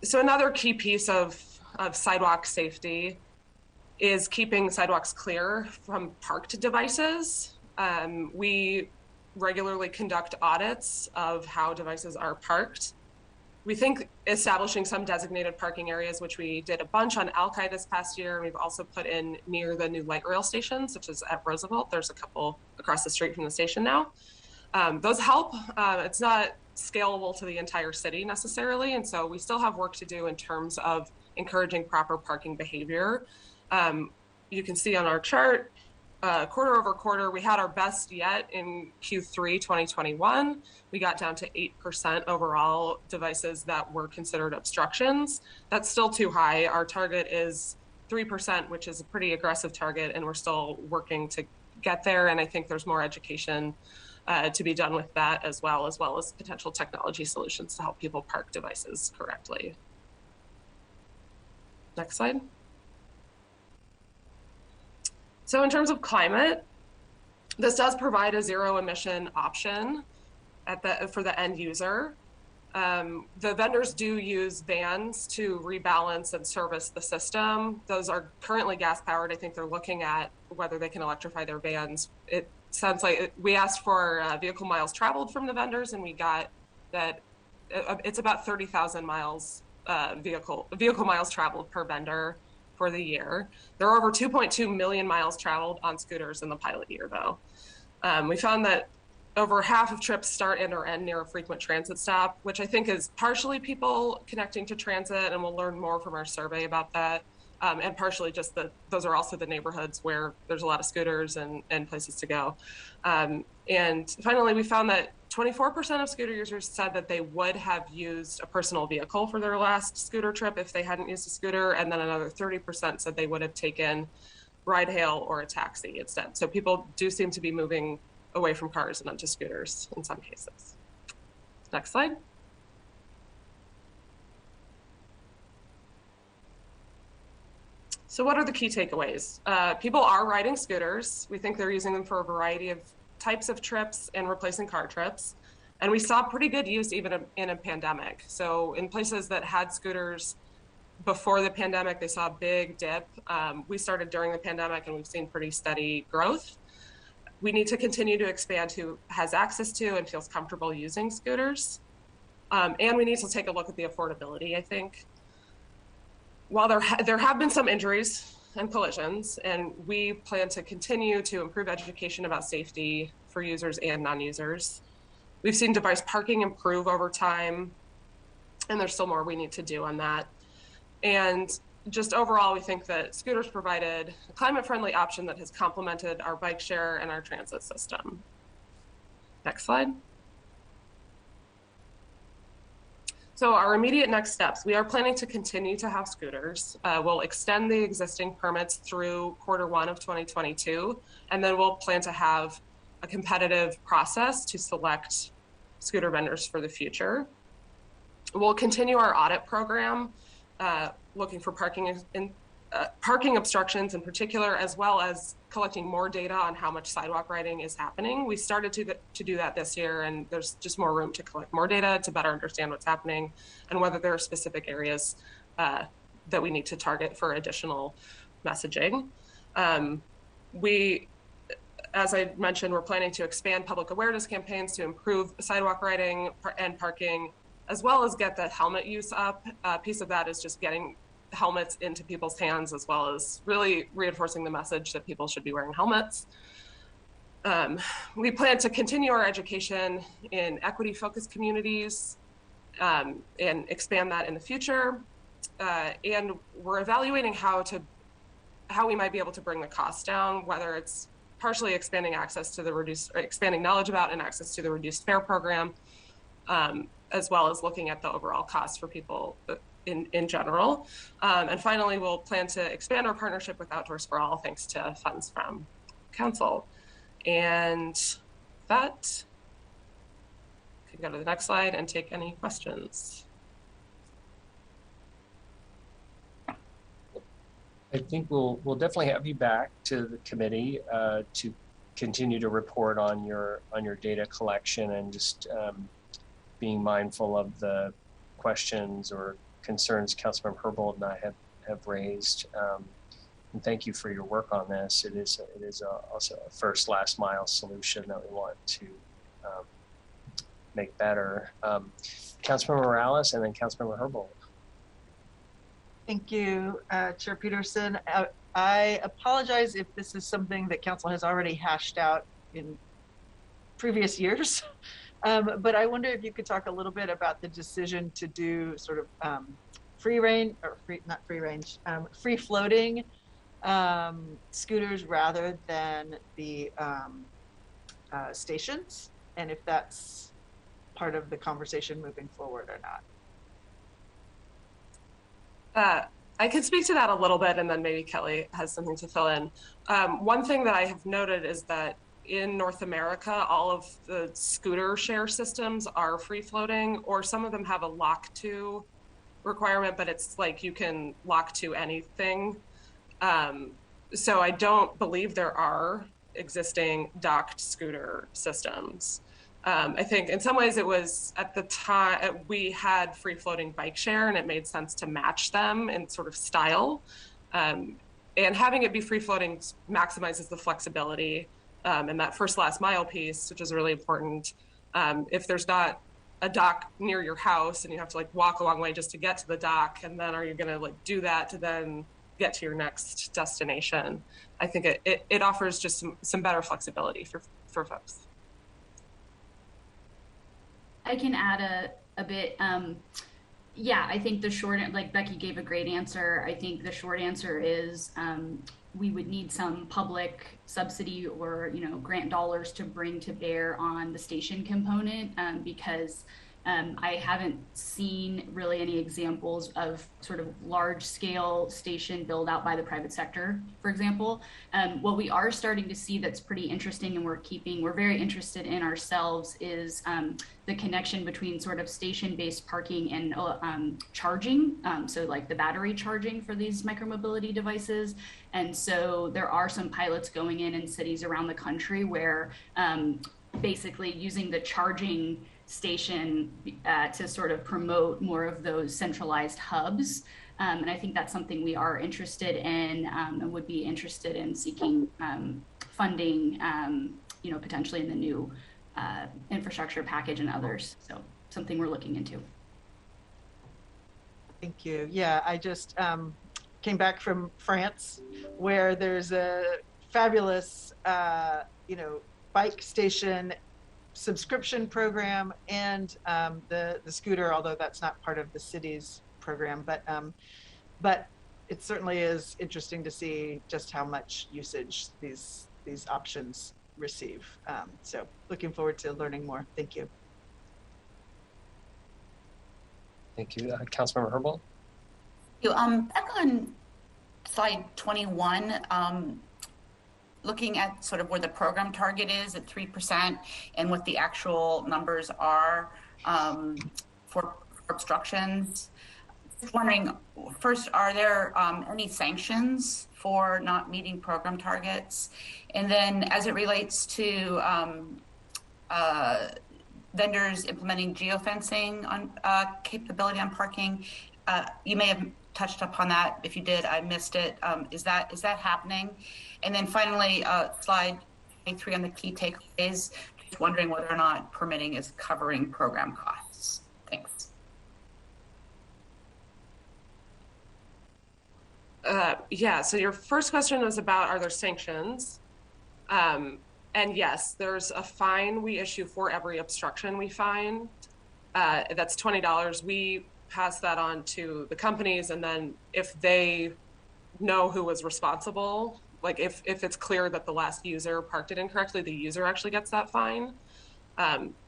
So another key piece of sidewalk safety is keeping sidewalks clear from parked devices. We regularly conduct audits of how devices are parked. We think establishing some designated parking areas, which we did a bunch on Alki this past year, and we've also put in near the new light rail stations, such as at Roosevelt. There's a couple across the street from the station now. Those help. It's not scalable to the entire city necessarily, and so we still have work to do in terms of encouraging proper parking behavior. You can see on our chart, quarter over quarter, we had our best yet in Q3 2021. We got down to 8% overall devices that were considered obstructions. That's still too high. Our target is 3%, which is a pretty aggressive target, and we're still working to get there. And I think there's more education to be done with that as well as potential technology solutions to help people park devices correctly. Next slide. So in terms of climate, this does provide a zero emission option for the end user. The vendors do use vans to rebalance and service the system. Those are currently gas powered. I think they're looking at whether they can electrify their vans. It sounds like we asked for vehicle miles traveled from the vendors, and we got that it's about 30,000 miles vehicle miles traveled per vendor for the year. There are over 2.2 million miles traveled on scooters in the pilot year, though. We found that over half of trips start and or end near a frequent transit stop, which I think is partially people connecting to transit, and we'll learn more from our survey about that. And partially just those are also the neighborhoods where there's a lot of scooters and places to go. And finally, we found that 24% of scooter users said that they would have used a personal vehicle for their last scooter trip if they hadn't used a scooter. And then another 30% said they would have taken ride hail or a taxi instead. So people do seem to be moving away from cars and onto scooters in some cases. Next slide. So what are the key takeaways? People are riding scooters. We think they're using them for a variety of types of trips and replacing car trips. And we saw pretty good use even in a pandemic. So in places that had scooters before the pandemic, they saw a big dip. We started during the pandemic, and we've seen pretty steady growth. we need to continue to expand who has access to and feels comfortable using scooters. And we need to take a look at the affordability, I think. While there have been some injuries and collisions, and we plan to continue to improve education about safety for users and non-users. We've seen device parking improve over time, and there's still more we need to do on that. And just overall, we think that scooters provided a climate-friendly option that has complemented our bike share and our transit system. Next slide. So our immediate next steps, we are planning to continue to have scooters. We'll extend the existing permits through Q1 of 2022, and then we'll plan to have a competitive process to select scooter vendors for the future. We'll continue our audit program, looking for parking obstructions in particular, as well as collecting more data on how much sidewalk riding is happening. We started to do that this year, and there's just more room to collect more data to better understand what's happening and whether there are specific areas that we need to target for additional messaging. As I mentioned, we're planning to expand public awareness campaigns to improve sidewalk riding and parking, as well as get the helmet use up. A piece of that is just getting helmets into people's hands, as well as really reinforcing the message that people should be wearing helmets. We plan to continue our education in equity-focused communities and expand that in the future. And we're evaluating how we might be able to bring the cost down, whether it's partially expanding expanding knowledge about and access to the reduced fare program, as well as looking at the overall cost for people in general. And finally, we'll plan to expand our partnership with Outdoors for All, thanks to funds from Council. And that, you can go to the next slide and take any questions. I think we'll definitely have you back to the committee to continue to report on your data collection and just being mindful of the questions or concerns Councilmember Herbold and I have raised. And thank you for your work on this. It is also a first last mile solution that we want to make better. Councilmember Morales and then Councilmember Herbold. Thank you, Chair Peterson. I apologize if this is something that Council has already hashed out in previous years, but I wonder if you could talk a little bit about the decision to do sort of free floating scooters rather than the stations, and if that's part of the conversation moving forward or not. I could speak to that a little bit, and then maybe Kelly has something to fill in. One thing that I have noted is that in North America, all of the scooter share systems are free floating, or some of them have a lock to requirement, but it's like you can lock to anything. So I don't believe there are existing docked scooter systems. I think in some ways it was at the time we had free floating bike share and it made sense to match them in sort of style. And having it be free floating maximizes the flexibility and that first last mile piece, which is really important. If there's not a dock near your house and you have to like walk a long way just to get to the dock, and then are you going to like do that to then get to your next destination? I think it offers just some better flexibility for folks. I can add a bit. Yeah, I think the short, like Becky gave a great answer. I think the short answer is we would need some public subsidy or grant dollars to bring to bear on the station component because I haven't seen really any examples of sort of large scale station build out by the private sector, for example. What we are starting to see that's pretty interesting and we're very interested in ourselves is the connection between sort of station-based parking and charging. So like the battery charging for these micromobility devices. And so there are some pilots going in cities around the country where basically using the charging station to sort of promote more of those centralized hubs. And I think that's something we are interested in and would be interested in seeking funding potentially in the new infrastructure package and others. So something we're looking into. Thank you. Yeah, I just came back from France, where there's a fabulous, bike station subscription program and the scooter, although that's not part of the city's program, but it certainly is interesting to see just how much usage these options receive. So looking forward to learning more. Thank you. Thank you. Councilmember Herbold? Back on slide 21, looking at sort of where the program target is at 3% and what the actual numbers are for obstructions. Just wondering, first, are there any sanctions for not meeting program targets? And then as it relates to vendors implementing geofencing on capability on parking, you may have touched upon that. If you did, I missed it. Is that happening? And then finally, slide 23 on the key takeaways, just wondering whether or not permitting is covering program costs. Thanks. Yeah, so your first question was about, are there sanctions? And yes, there's a fine we issue for every obstruction we find. That's $20. We pass that on to the companies, and then if they know who was responsible, like if it's clear that the last user parked it incorrectly, the user actually gets that fine.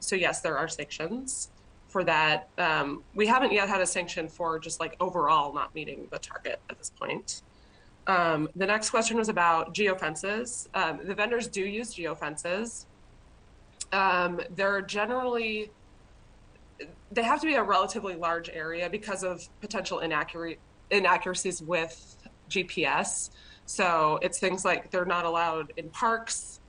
So yes, there are sanctions for that. We haven't yet had a sanction for just like overall not meeting the target at this point. The next question was about geofences. The vendors do use geofences. They're generally, they have to be a relatively large area because of potential inaccuracies with GPS. So it's things like they're not allowed in parks.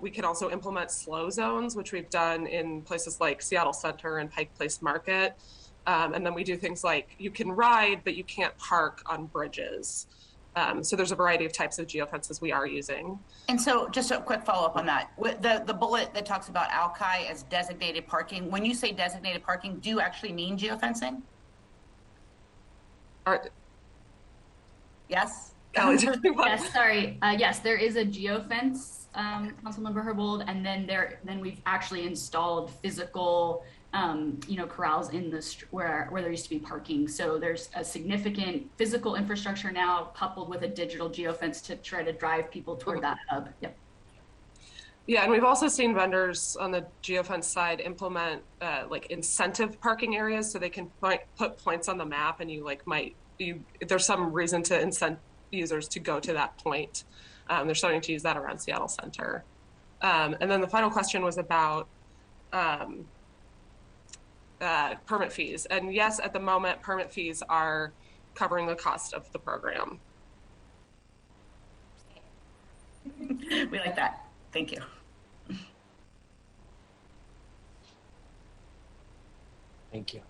We can also implement slow zones, which we've done in places like Seattle Center and Pike Place Market. And then we do things like you can ride, but you can't park on bridges. So there's a variety of types of geofences we are using. And so just a quick follow-up on that. The bullet that talks about Alki as designated parking, when you say designated parking, do you actually mean geofencing? Yes? Yes, sorry. Yes, there is a geofence, Councilmember Herbold, and then we've actually installed physical corrals in the where there used to be parking. So there's a significant physical infrastructure now coupled with a digital geofence to try to drive people toward that hub. Yep. Yeah, and we've also seen vendors on the geofence side implement like incentive parking areas, so they can put points on the map, and there's some reason to incent users to go to that point. They're starting to use that around Seattle Center. And then the final question was about permit fees. And yes, at the moment, permit fees are covering the cost of the program. We like that. Thank you. Thank you.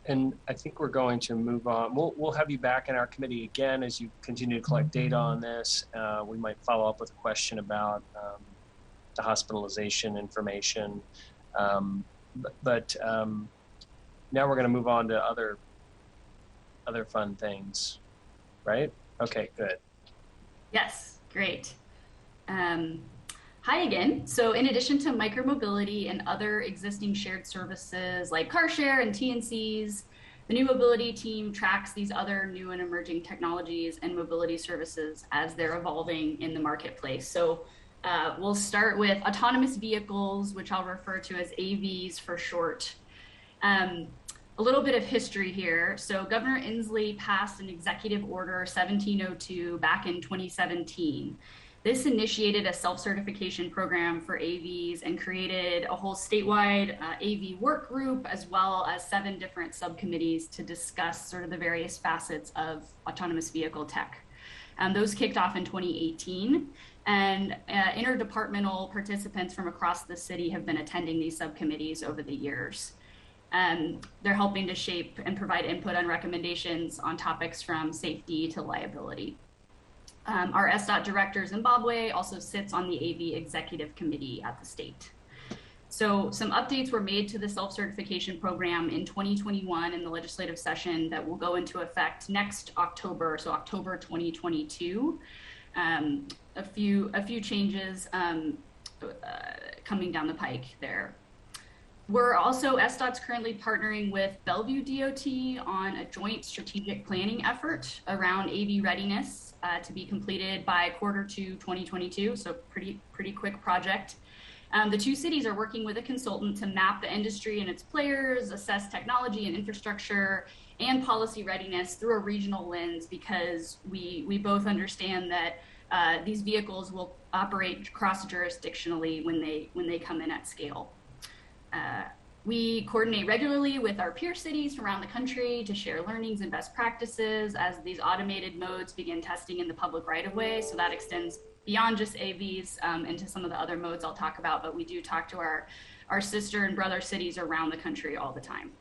And I think we're going to move on. We'll have you back in our committee again as you continue to collect data on this. We might follow up with a question about the hospitalization information. But now we're going to move on to other fun things, right? Okay, good. Yes, great. Hi again. So in addition to micromobility and other existing shared services like car share and TNCs, the new mobility team tracks these other new and emerging technologies and mobility services as they're evolving in the marketplace. So we'll start with autonomous vehicles, which I'll refer to as AVs for short. A little bit of history here. So Governor Inslee passed an executive order 1702 back in 2017. This initiated a self-certification program for AVs and created a whole statewide AV work group, as well as 7 different subcommittees to discuss sort of the various facets of autonomous vehicle tech. Those kicked off in 2018, and interdepartmental participants from across the city have been attending these subcommittees over the years. They're helping to shape and provide input on recommendations on topics from safety to liability. Our SDOT director, Zimbabwe, also sits on the AV executive committee at the state. So some updates were made to the self-certification program in 2021 in the legislative session that will go into effect next October, so October 2022. A few changes coming down the pike there. We're also, SDOT's currently partnering with Bellevue DOT on a joint strategic planning effort around AV readiness to be completed by Q2 2022, so pretty quick project. The two cities are working with a consultant to map the industry and its players, assess technology and infrastructure, and policy readiness through a regional lens, because we both understand that these vehicles will operate cross-jurisdictionally when they come in at scale. We coordinate regularly with our peer cities from around the country to share learnings and best practices as these automated modes begin testing in the public right-of-way. So that extends beyond just AVs into some of the other modes I'll talk about, but we do talk to our sister and brother cities around the country all the time.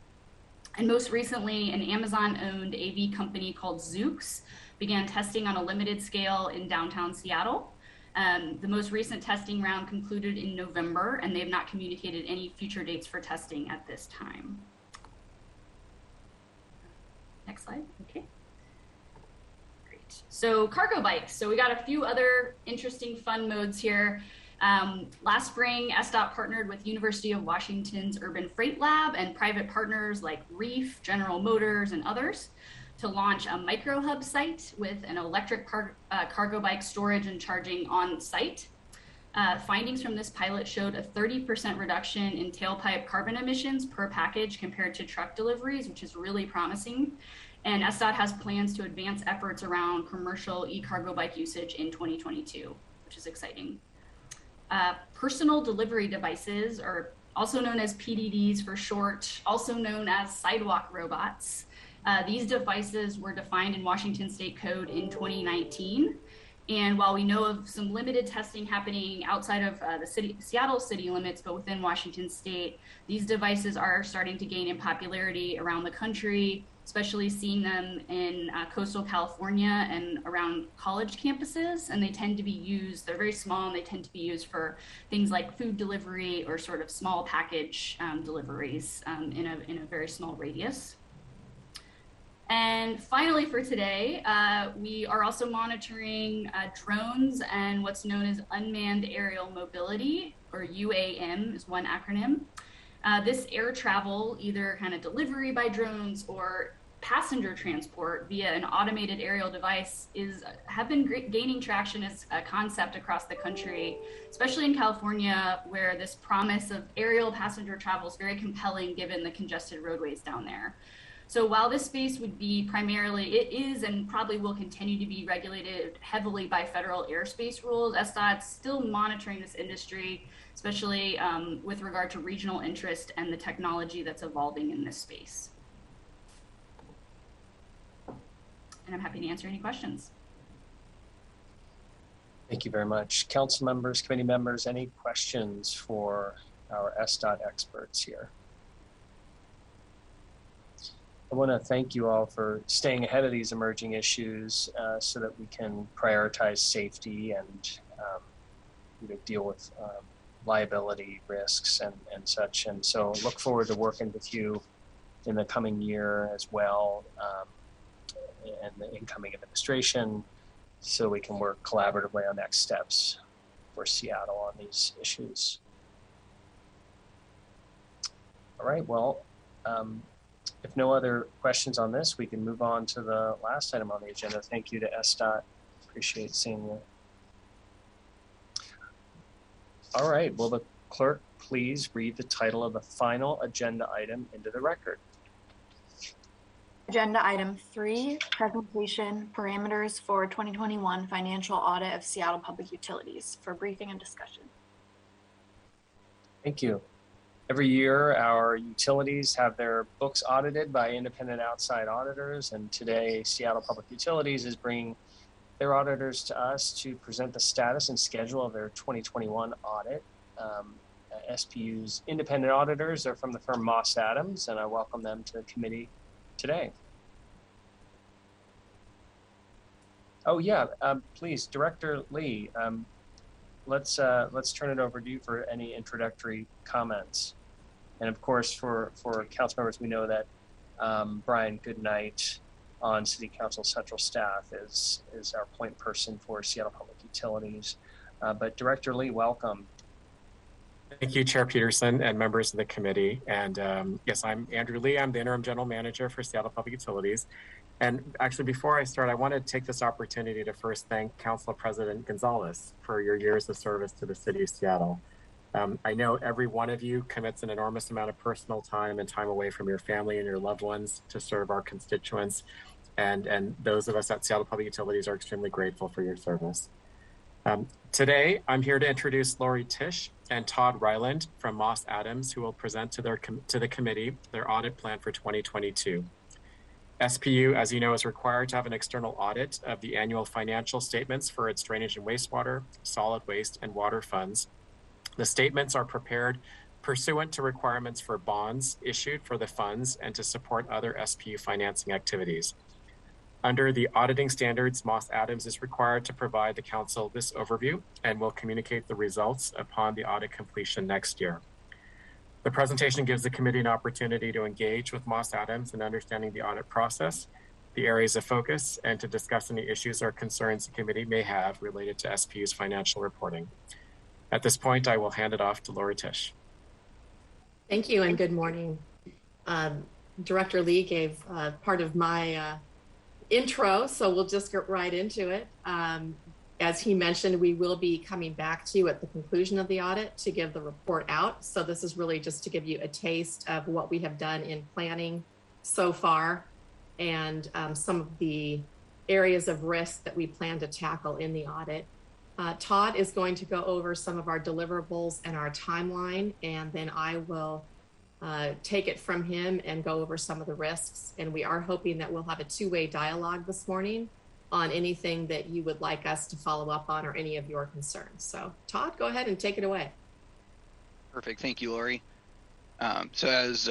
And most recently, an Amazon-owned AV company called Zoox began testing on a limited scale in downtown Seattle. The most recent testing round concluded in November, and they have not communicated any future dates for testing at this time. Next slide, okay. Great, so cargo bikes. So we got a few other interesting fun modes here. Last spring, SDOT partnered with University of Washington's Urban Freight Lab and private partners like Reef, General Motors, and others to launch a micro hub site with an electric cargo bike storage and charging on site. Findings from this pilot showed a 30% reduction in tailpipe carbon emissions per package compared to truck deliveries, which is really promising. And SDOT has plans to advance efforts around commercial e-cargo bike usage in 2022, which is exciting. Personal delivery devices, or also known as PDDs for short, also known as sidewalk robots. These devices were defined in Washington State Code in 2019. And while we know of some limited testing happening outside of the Seattle city limits, but within Washington State, these devices are starting to gain in popularity around the country, especially seeing them in coastal California and around college campuses. And they tend to be used, they're very small, and they tend to be used for things like food delivery or sort of small package deliveries in a very small radius. And finally for today, we are also monitoring drones and what's known as unmanned aerial mobility, or UAM is one acronym. This air travel, either kind of delivery by drones or passenger transport via an automated aerial device, have been gaining traction as a concept across the country, especially in California, where this promise of aerial passenger travel is very compelling given the congested roadways down there. So while this space would be primarily, it is and probably will continue to be regulated heavily by federal airspace rules, SDOT's still monitoring this industry, especially with regard to regional interest and the technology that's evolving in this space. And I'm happy to answer any questions. Thank you very much. Council members, committee members, any questions for our SDOT experts here? I want to thank you all for staying ahead of these emerging issues so that we can prioritize safety and deal with liability risks and such. And so look forward to working with you in the coming year as well, and the incoming administration, so we can work collaboratively on next steps for Seattle on these issues. All right, well, if no other questions on this, we can move on to the last item on the agenda. Thank you to SDOT. Appreciate seeing you. All right, will the clerk please read the title of the final agenda item into the record? Agenda item 3, presentation parameters for 2021 financial audit of Seattle Public Utilities, for briefing and discussion. Thank you. Every year, our utilities have their books audited by independent outside auditors, and today, Seattle Public Utilities is bringing their auditors to us to present the status and schedule of their 2021 audit. SPU's independent auditors are from the firm Moss Adams, and I welcome them to the committee today. Oh yeah, please, Director Lee. Let's turn it over to you for any introductory comments. And of course, for council members, we know that Brian Goodnight on City Council Central Staff is our point person for Seattle Public Utilities. But Director Lee, welcome. Thank you, Chair Peterson and members of the committee. And yes, I'm Andrew Lee. I'm the Interim General Manager for Seattle Public Utilities. And actually, before I start, I want to take this opportunity to first thank Council President Gonzalez for your years of service to the City of Seattle. I know every one of you commits an enormous amount of personal time and time away from your family and your loved ones to serve our constituents. And those of us at Seattle Public Utilities are extremely grateful for your service. Today, I'm here to introduce Lori Tisch and Todd Ryland from Moss Adams, who will present to the committee their audit plan for 2022. SPU, as you know, is required to have an external audit of the annual financial statements for its drainage and wastewater, solid waste, and water funds. The statements are prepared pursuant to requirements for bonds issued for the funds and to support other SPU financing activities. Under the auditing standards, Moss Adams is required to provide the council this overview and will communicate the results upon the audit completion next year. The presentation gives the committee an opportunity to engage with Moss Adams in understanding the audit process, the areas of focus, and to discuss any issues or concerns the committee may have related to SPU's financial reporting. At this point, I will hand it off to Lori Tisch. Thank you and good morning. Director Lee gave part of my intro, so we'll just get right into it. As he mentioned, we will be coming back to you at the conclusion of the audit to give the report out. So this is really just to give you a taste of what we have done in planning so far and some of the areas of risk that we plan to tackle in the audit. Todd is going to go over some of our deliverables and our timeline, and then I will take it from him and go over some of the risks. And we are hoping that we'll have a two-way dialogue this morning on anything that you would like us to follow up on or any of your concerns. So Todd, go ahead and take it away. Perfect, thank you, Lori. So as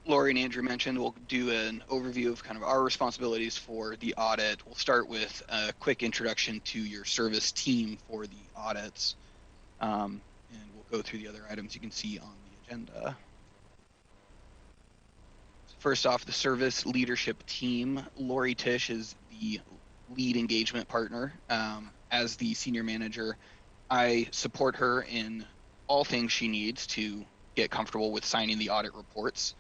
Lori and Andrew mentioned, we'll do an overview of kind of our responsibilities for the audit. We'll start with a quick introduction to your service team for the audits. And we'll go through the other items you can see on the agenda. First off, the service leadership team. Lori Tisch is the lead engagement partner. As the senior manager, I support her in all things she needs to get comfortable with signing the audit reports.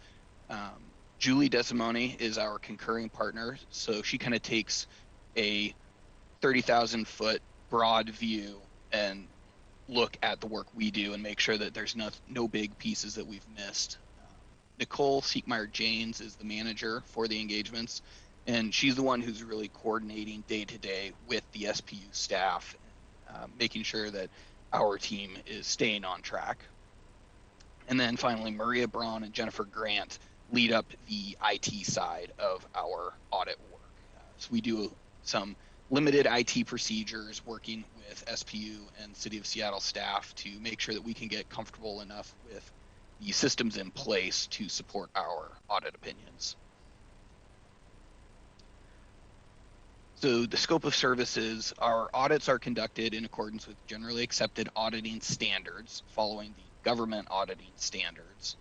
Julie Desimone is our concurring partner, so she kind of takes a 30,000-foot broad view and look at the work we do and make sure that there's no big pieces that we've missed. Nicole Siekmeyer-Janes is the manager for the engagements, and she's the one who's really coordinating day-to-day with the SPU staff, making sure that our team is staying on track. And then finally, Maria Braun and Jennifer Grant lead up the IT side of our audit work. So we do some limited IT procedures working with SPU and City of Seattle staff to make sure that we can get comfortable enough with the systems in place to support our audit opinions. So the scope of services, our audits are conducted in accordance with generally accepted auditing standards following the government auditing standards.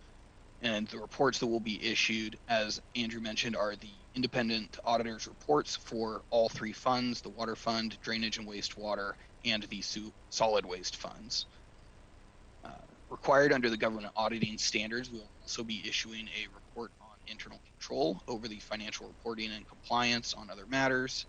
And the reports that will be issued, as Andrew mentioned, are the independent auditors' reports for all three funds, the water fund, drainage and wastewater, and the solid waste funds. Required under the government auditing standards, we will also be issuing a report on internal control over the financial reporting and compliance on other matters,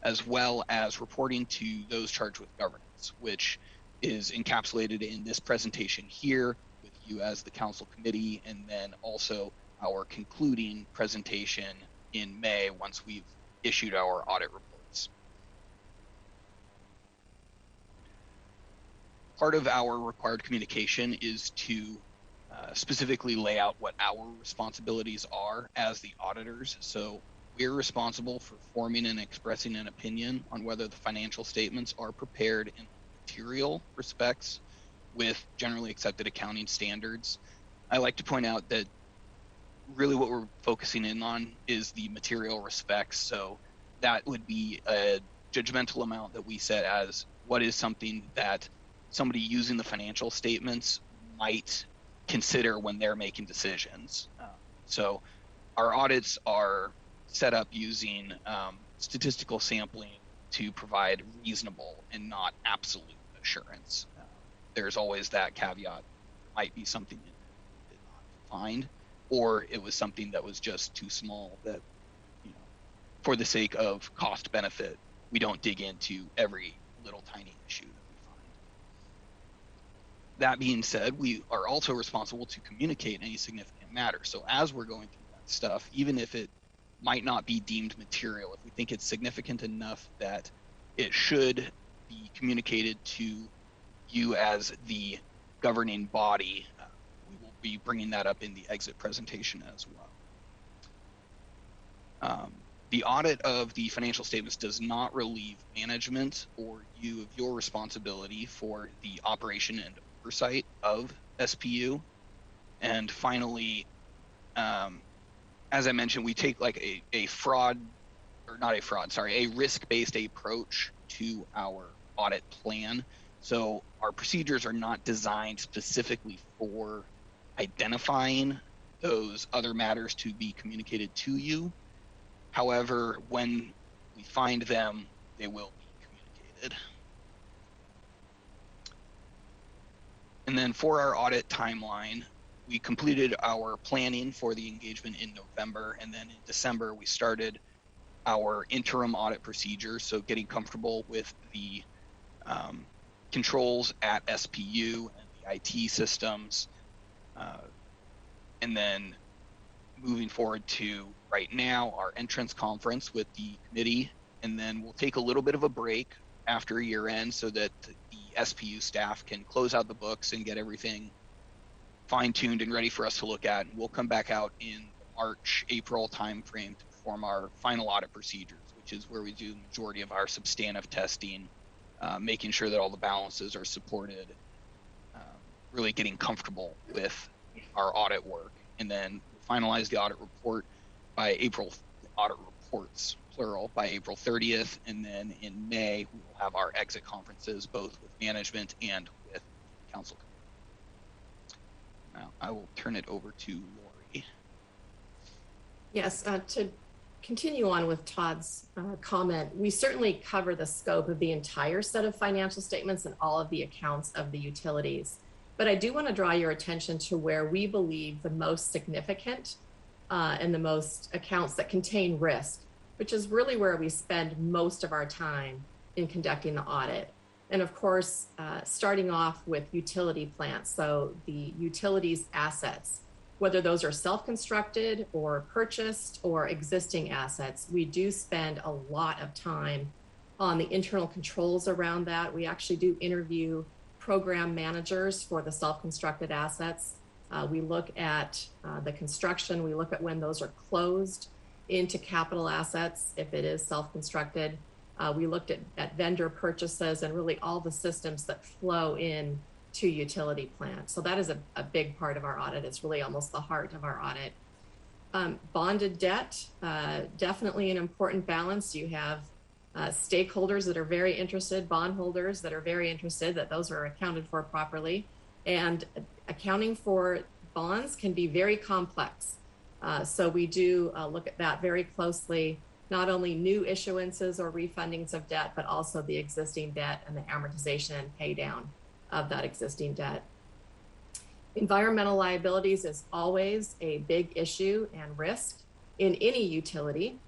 as well as reporting to those charged with governance, which is encapsulated in this presentation here with you as the council committee, and then also our concluding presentation in May once we've issued our audit reports. Part of our required communication is to specifically lay out what our responsibilities are as the auditors. So we're responsible for forming and expressing an opinion on whether the financial statements are prepared in material respects with generally accepted accounting standards. I like to point out that really what we're focusing in on is the material respects. So that would be a judgmental amount that we set as what is something that somebody using the financial statements might consider when they're making decisions. So our audits are set up using statistical sampling to provide reasonable and not absolute assurance. There's always that caveat. There might be something that did not find, or it was something that was just too small that, for the sake of cost benefit, we don't dig into every little tiny issue that we find. That being said, we are also responsible to communicate any significant matter. So as we're going through that stuff, even if it might not be deemed material, if we think it's significant enough that it should be communicated to you as the governing body, we will be bringing that up in the exit presentation as well. The audit of the financial statements does not relieve management or you of your responsibility for the operation and oversight of SPU. And finally, as I mentioned, we take like a risk-based approach to our audit plan. So our procedures are not designed specifically for identifying those other matters to be communicated to you. However, when we find them, they will be communicated. And then for our audit timeline, we completed our planning for the engagement in November, and then in December, we started our interim audit procedure, so getting comfortable with the controls at SPU and the IT systems, and then moving forward to right now our entrance conference with the committee, and then we'll take a little bit of a break after year end so that the SPU staff can close out the books and get everything fine-tuned and ready for us to look at. We'll come back out in March, April timeframe to perform our final audit procedures, which is where we do the majority of our substantive testing, making sure that all the balances are supported, really getting comfortable with our audit work, and then finalize the audit report by audit reports, plural, by April 30th, and then in May, we will have our exit conferences, both with management and with council. Now, I will turn it over to Lori. Yes, to continue on with Todd's comment, we certainly cover the scope of the entire set of financial statements and all of the accounts of the utilities. But I do want to draw your attention to where we believe the most significant and the most accounts that contain risk, which is really where we spend most of our time in conducting the audit. And of course, starting off with utility plants, so the utilities assets, whether those are self-constructed or purchased or existing assets, we do spend a lot of time on the internal controls around that. We actually do interview program managers for the self-constructed assets. We look at the construction, we look at when those are closed into capital assets, if it is self-constructed. We looked at vendor purchases and really all the systems that flow in to utility plants. So that is a big part of our audit. It's really almost the heart of our audit. Bonded debt, definitely an important balance. You have stakeholders that are very interested, bondholders that are very interested that those are accounted for properly. And accounting for bonds can be very complex. So we do look at that very closely, not only new issuances or refundings of debt, but also the existing debt and the amortization and pay down of that existing debt. Environmental liabilities is always a big issue and risk in any utility.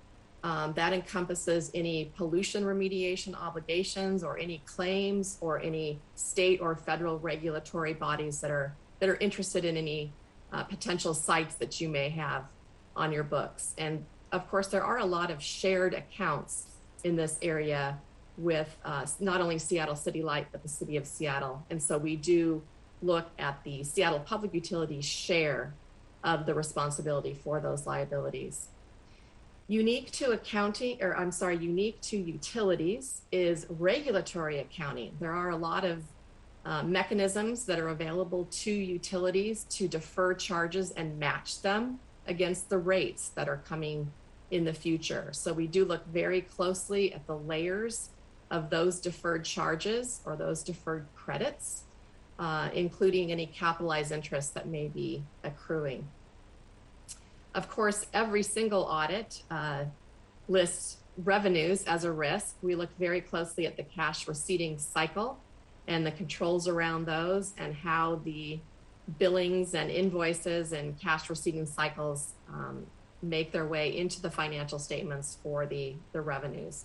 That encompasses any pollution remediation obligations or any claims or any state or federal regulatory bodies that are interested in any potential sites that you may have on your books. And of course, there are a lot of shared accounts in this area with not only Seattle City Light, but the City of Seattle. And so we do look at the Seattle Public Utilities share of the responsibility for those liabilities. Unique to utilities is regulatory accounting. There are a lot of mechanisms that are available to utilities to defer charges and match them against the rates that are coming in the future. So we do look very closely at the layers of those deferred charges or those deferred credits, including any capitalized interest that may be accruing. Of course, every single audit lists revenues as a risk. We look very closely at the cash receipting cycle and the controls around those and how the billings and invoices and cash receiving cycles make their way into the financial statements for the revenues.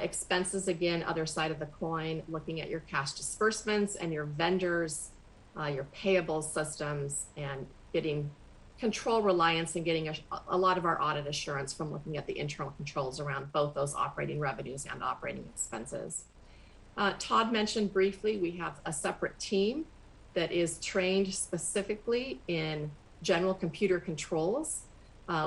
Expenses, again, other side of the coin, looking at your cash disbursements and your vendors, your payables systems, and getting control reliance and getting a lot of our audit assurance from looking at the internal controls around both those operating revenues and operating expenses. Todd mentioned briefly, we have a separate team that is trained specifically in general computer controls.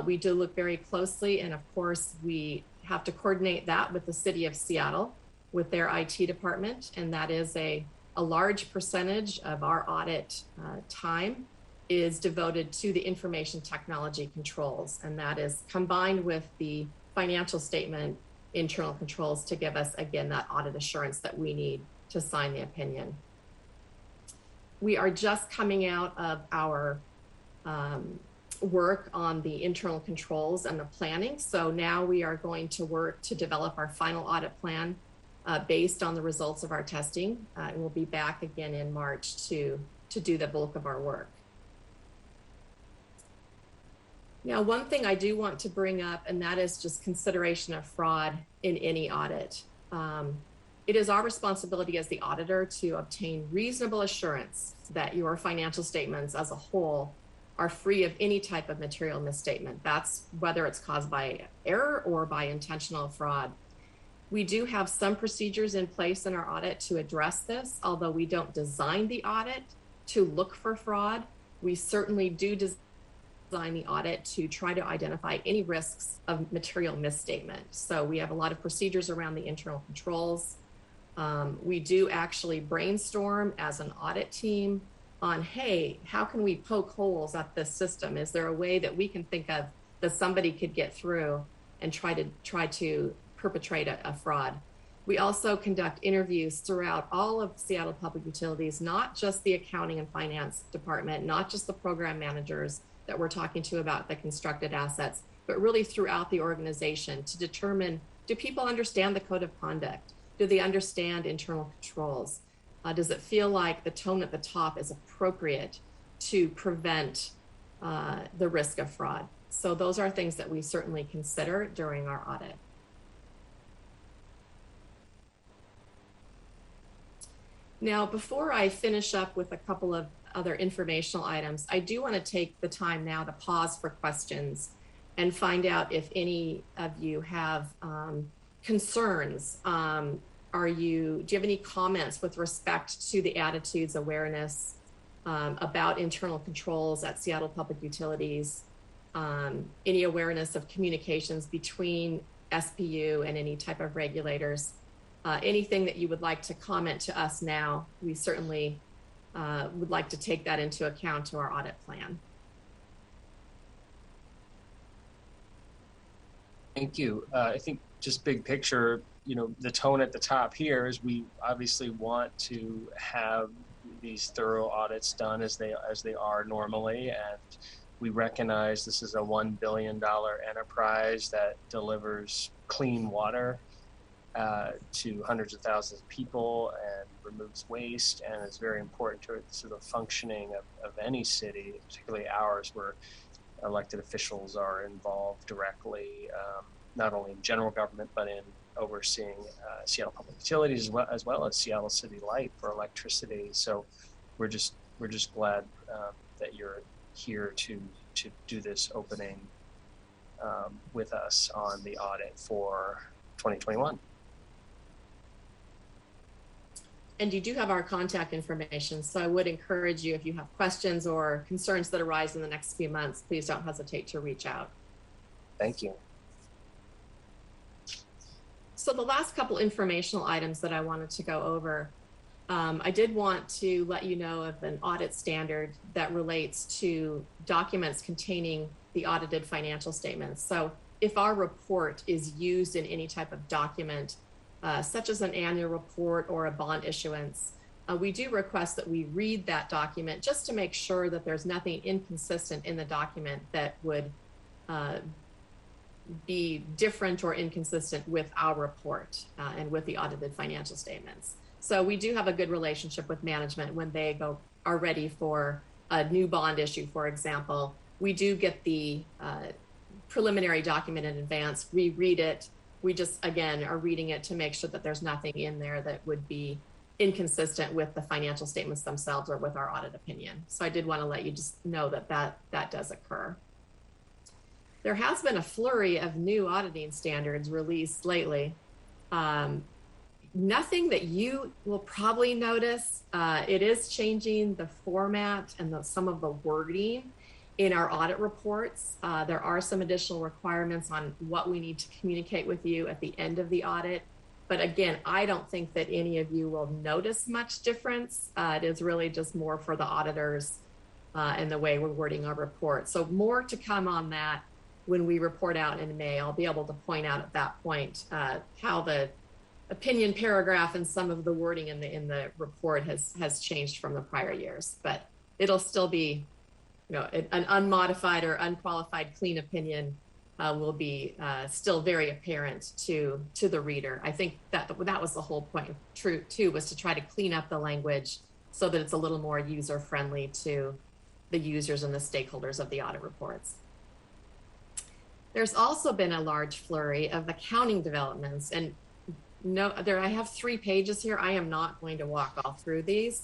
We do look very closely, and of course, we have to coordinate that with the City of Seattle, with their IT department, and that is a large percentage of our audit time is devoted to the information technology controls, and that is combined with the financial statement internal controls to give us, again, that audit assurance that we need to sign the opinion. We are just coming out of our work on the internal controls and the planning. So now we are going to work to develop our final audit plan based on the results of our testing. And we'll be back again in March to do the bulk of our work. Now, one thing I do want to bring up, and that is just consideration of fraud in any audit. It is our responsibility as the auditor to obtain reasonable assurance that your financial statements as a whole are free of any type of material misstatement. That's whether it's caused by error or by intentional fraud. We do have some procedures in place in our audit to address this, although we don't design the audit to look for fraud. We certainly do design the audit to try to identify any risks of material misstatement. So we have a lot of procedures around the internal controls. We do actually brainstorm as an audit team on, hey, how can we poke holes at this system? Is there a way that we can think of that somebody could get through and try to perpetrate a fraud? We also conduct interviews throughout all of Seattle Public Utilities, not just the accounting and finance department, not just the program managers that we're talking to about the constructed assets, but really throughout the organization to determine, do people understand the code of conduct? Do they understand internal controls? Does it feel like the tone at the top is appropriate to prevent the risk of fraud? So those are things that we certainly consider during our audit. Now, before I finish up with a couple of other informational items, I do want to take the time now to pause for questions and find out if any of you have concerns. Do you have any comments with respect to the attitudes, awareness about internal controls at Seattle Public Utilities? Any awareness of communications between SPU and any type of regulators? Anything that you would like to comment to us now, we certainly would like to take that into account to our audit plan. Thank you. I think just big picture, the tone at the top here is we obviously want to have these thorough audits done as they are normally, and we recognize this is a $1 billion enterprise that delivers clean water to hundreds of thousands of people and removes waste, and is very important to the functioning of any city, particularly ours, where elected officials are involved directly, not only in general government, but in overseeing Seattle Public Utilities as well as Seattle City Light for electricity. So we're just glad that you're here to do this opening with us on the audit for 2021. And you do have our contact information, so I would encourage you, if you have questions or concerns that arise in the next few months, please don't hesitate to reach out. Thank you. So the last couple informational items that I wanted to go over, I did want to let you know of an audit standard that relates to documents containing the audited financial statements. So if our report is used in any type of document, such as an annual report or a bond issuance, we do request that we read that document just to make sure that there's nothing inconsistent in the document that would be different or inconsistent with our report and with the audited financial statements. So we do have a good relationship with management when they are ready for a new bond issue, for example. We do get the preliminary document in advance, we read it. We just, again, are reading it to make sure that there's nothing in there that would be inconsistent with the financial statements themselves or with our audit opinion. So I did want to let you just know that does occur. There has been a flurry of new auditing standards released lately. Nothing that you will probably notice. It is changing the format and some of the wording in our audit reports. There are some additional requirements on what we need to communicate with you at the end of the audit. But again, I don't think that any of you will notice much difference. It is really just more for the auditors and the way we're wording our report. So more to come on that when we report out in May. I'll be able to point out at that point how the opinion paragraph and some of the wording in the report has changed from the prior years. But it'll still be, an unmodified or unqualified clean opinion will be still very apparent to the reader. I think that was the whole point of True too, was to try to clean up the language so that it's a little more user friendly to the users and the stakeholders of the audit reports. There's also been a large flurry of accounting developments, and I have 3 pages here. I am not going to walk all through these.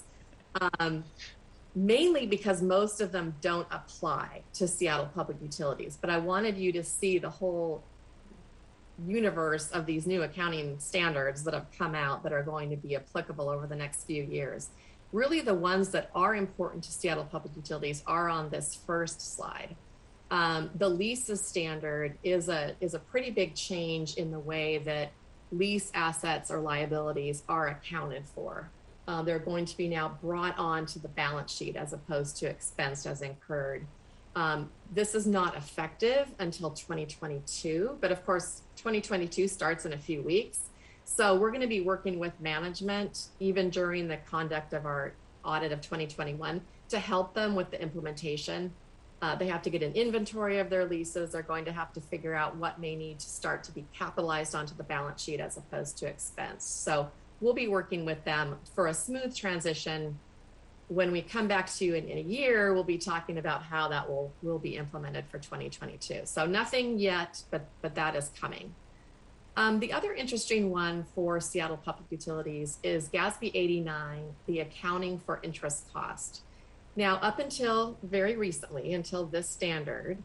Mainly because most of them don't apply to Seattle Public Utilities, but I wanted you to see the whole universe of these new accounting standards that have come out that are going to be applicable over the next few years. Really, the ones that are important to Seattle Public Utilities are on this first slide. The leases standard is a pretty big change in the way that lease assets or liabilities are accounted for. They're going to be now brought onto the balance sheet as opposed to expensed as incurred. This is not effective until 2022, but of course, 2022 starts in a few weeks. So we're going to be working with management, even during the conduct of our audit of 2021, to help them with the implementation. They have to get an inventory of their leases. They're going to have to figure out what may need to start to be capitalized onto the balance sheet as opposed to expense. So we'll be working with them for a smooth transition. When we come back to you in a year, we'll be talking about how that will be implemented for 2022. So nothing yet, but that is coming. The other interesting one for Seattle Public Utilities is GASB 89, the accounting for interest cost. Now, up until very recently, until this standard,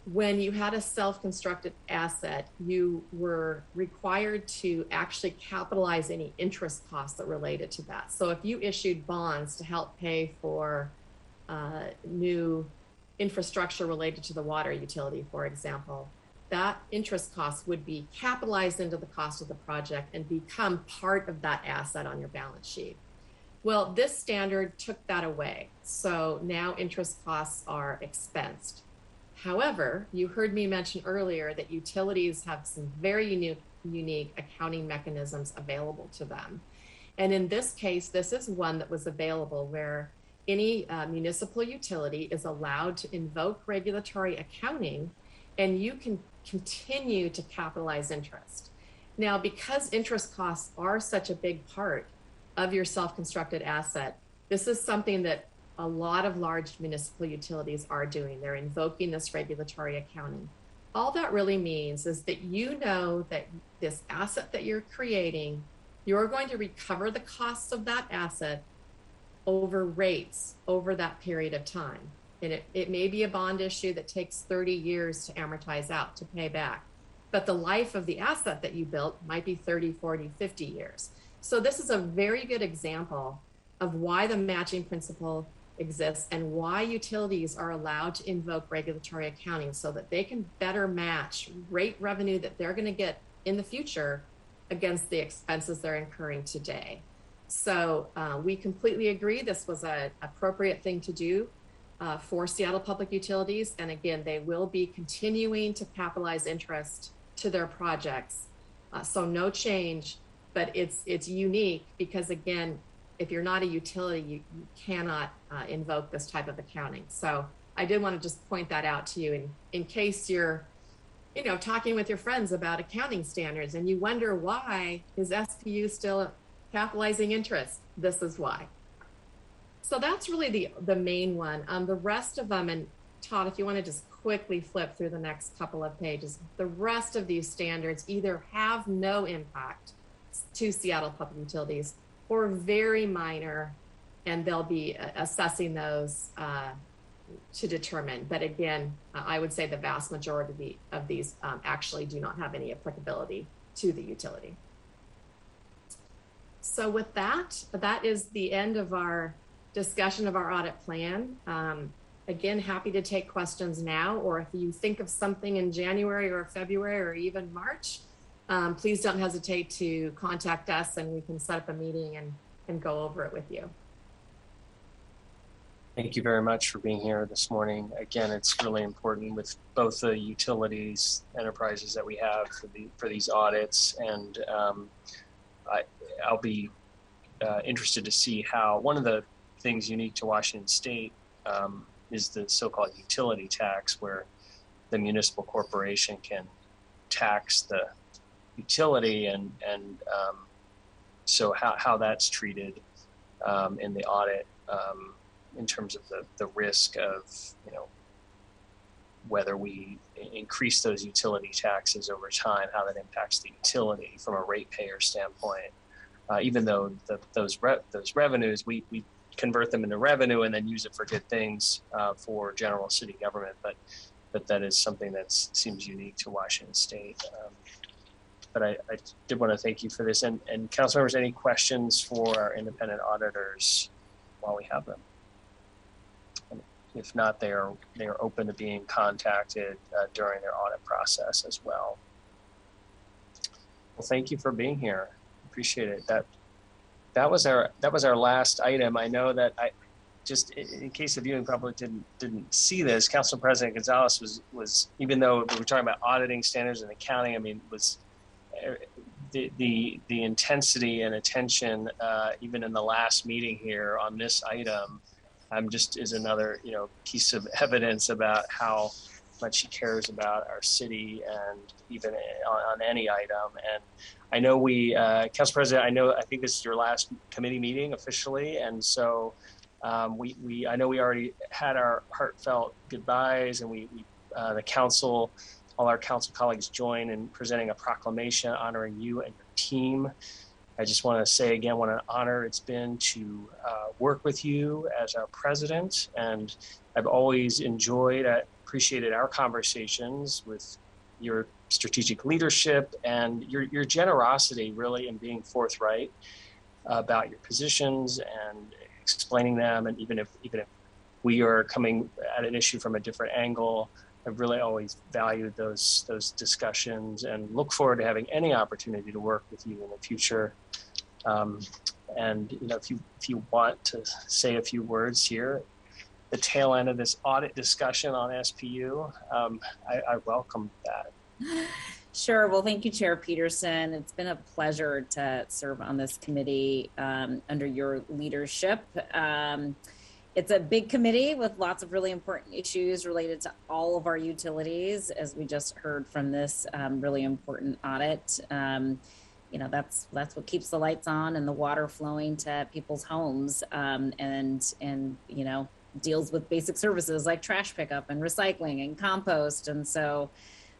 when you had a self-constructed asset, you were required to actually capitalize any interest costs that related to that. So if you issued bonds to help pay for new infrastructure related to the water utility, for example, that interest cost would be capitalized into the cost of the project and become part of that asset on your balance sheet. Well, this standard took that away. So now interest costs are expensed. However, you heard me mention earlier that utilities have some very unique accounting mechanisms available to them. And in this case, this is one that was available where any municipal utility is allowed to invoke regulatory accounting, and you can continue to capitalize interest. Now, because interest costs are such a big part of your self-constructed asset, this is something that a lot of large municipal utilities are doing. They're invoking this regulatory accounting. All that really means is that you know that this asset that you're creating, you're going to recover the costs of that asset over rates over that period of time. And it may be a bond issue that takes 30 years to amortize out, to pay back. But the life of the asset that you built might be 30, 40, 50 years. So this is a very good example of why the matching principle exists and why utilities are allowed to invoke regulatory accounting so that they can better match rate revenue that they're going to get in the future against the expenses they're incurring today. So we completely agree this was an appropriate thing to do. for Seattle Public Utilities. And again, they will be continuing to capitalize interest to their projects. So no change, but it's unique because again, if you're not a utility, you cannot invoke this type of accounting. So I did want to just point that out to you in case you're, talking with your friends about accounting standards and you wonder why is SPU still capitalizing interest? This is why. So that's really the main one. The rest of them, and Todd, if you want to just quickly flip through the next couple of pages, the rest of these standards either have no impact to Seattle Public Utilities or very minor, and they'll be assessing those to determine. But again, I would say the vast majority of these actually do not have any applicability to the utility. So with that is the end of our discussion of our audit plan. Again, happy to take questions now, or if you think of something in January or February or even March, please don't hesitate to contact us and we can set up a meeting and go over it with you. Thank you very much for being here this morning. Again, it's really important with both the utilities enterprises that we have for these audits, and I'll be interested to see how one of the things unique to Washington State is the so-called utility tax, where the municipal corporation can tax the utility, and so how that's treated in the audit in terms of the risk of whether we increase those utility taxes over time, how that impacts the utility from a ratepayer standpoint. Even though those revenues, we convert them into revenue and then use it for good things for general city government, but that is something that seems unique to Washington State. But I did want to thank you for this. And council members, any questions for our independent auditors while we have them? If not, they are open to being contacted during their audit process as well. Well, thank you for being here. Appreciate it. That was our last item. I know that just in case the viewing public didn't see this, Council President Gonzalez was even though we were talking about auditing standards and accounting, I mean, was the intensity and attention even in the last meeting here on this item just is another piece of evidence about how much he cares about our city and even on any item. And I know Council President, I think this is your last committee meeting officially, and so I know we already had our heartfelt goodbyes, and we the council, all our council colleagues join in presenting a proclamation honoring you and your team. I just want to say again what an honor it's been to work with you as our president, and I've always appreciated our conversations with your strategic leadership and your generosity really in being forthright about your positions and explaining them. And even if we are coming at an issue from a different angle, I've really always valued those discussions and look forward to having any opportunity to work with you in the future. And if you want to say a few words here, the tail end of this audit discussion on SPU, I welcome that. Sure. Well, thank you, Chair Peterson. It's been a pleasure to serve on this committee under your leadership. It's a big committee with lots of really important issues related to all of our utilities, as we just heard from this really important audit. That's what keeps the lights on and the water flowing to people's homes, and deals with basic services like trash pickup and recycling and compost. And so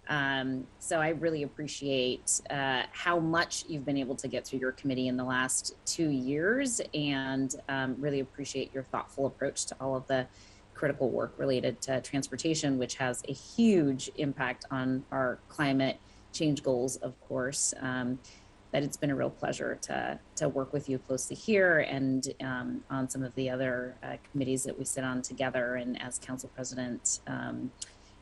I really appreciate how much you've been able to get through your committee in the last 2 years, and really appreciate your thoughtful approach to all of the critical work related to transportation, which has a huge impact on our climate change goals, of course. That it's been a real pleasure to work with you closely here and on some of the other committees that we sit on together, and as council president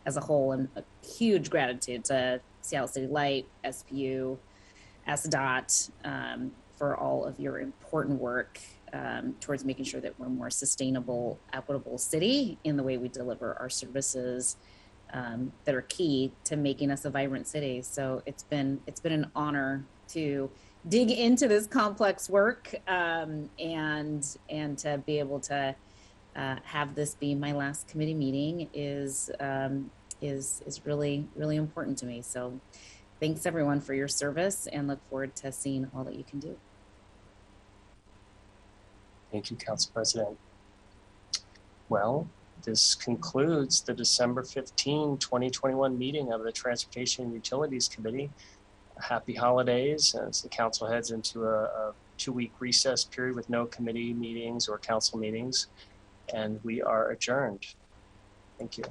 as a whole. And a huge gratitude to Seattle City Light, SPU, SDOT for all of your important work towards making sure that we're a more sustainable, equitable city in the way we deliver our services that are key to making us a vibrant city. So it's been an honor to dig into this complex work and to be able to have this be my last committee meeting is really, really important to me. So thanks everyone for your service and look forward to seeing all that you can do. Thank you, Council President. Well, this concludes the December 15, 2021 meeting of the Transportation and Utilities Committee. Happy holidays as the council heads into a 2-week recess period with no committee meetings or council meetings. And we are adjourned. Thank you.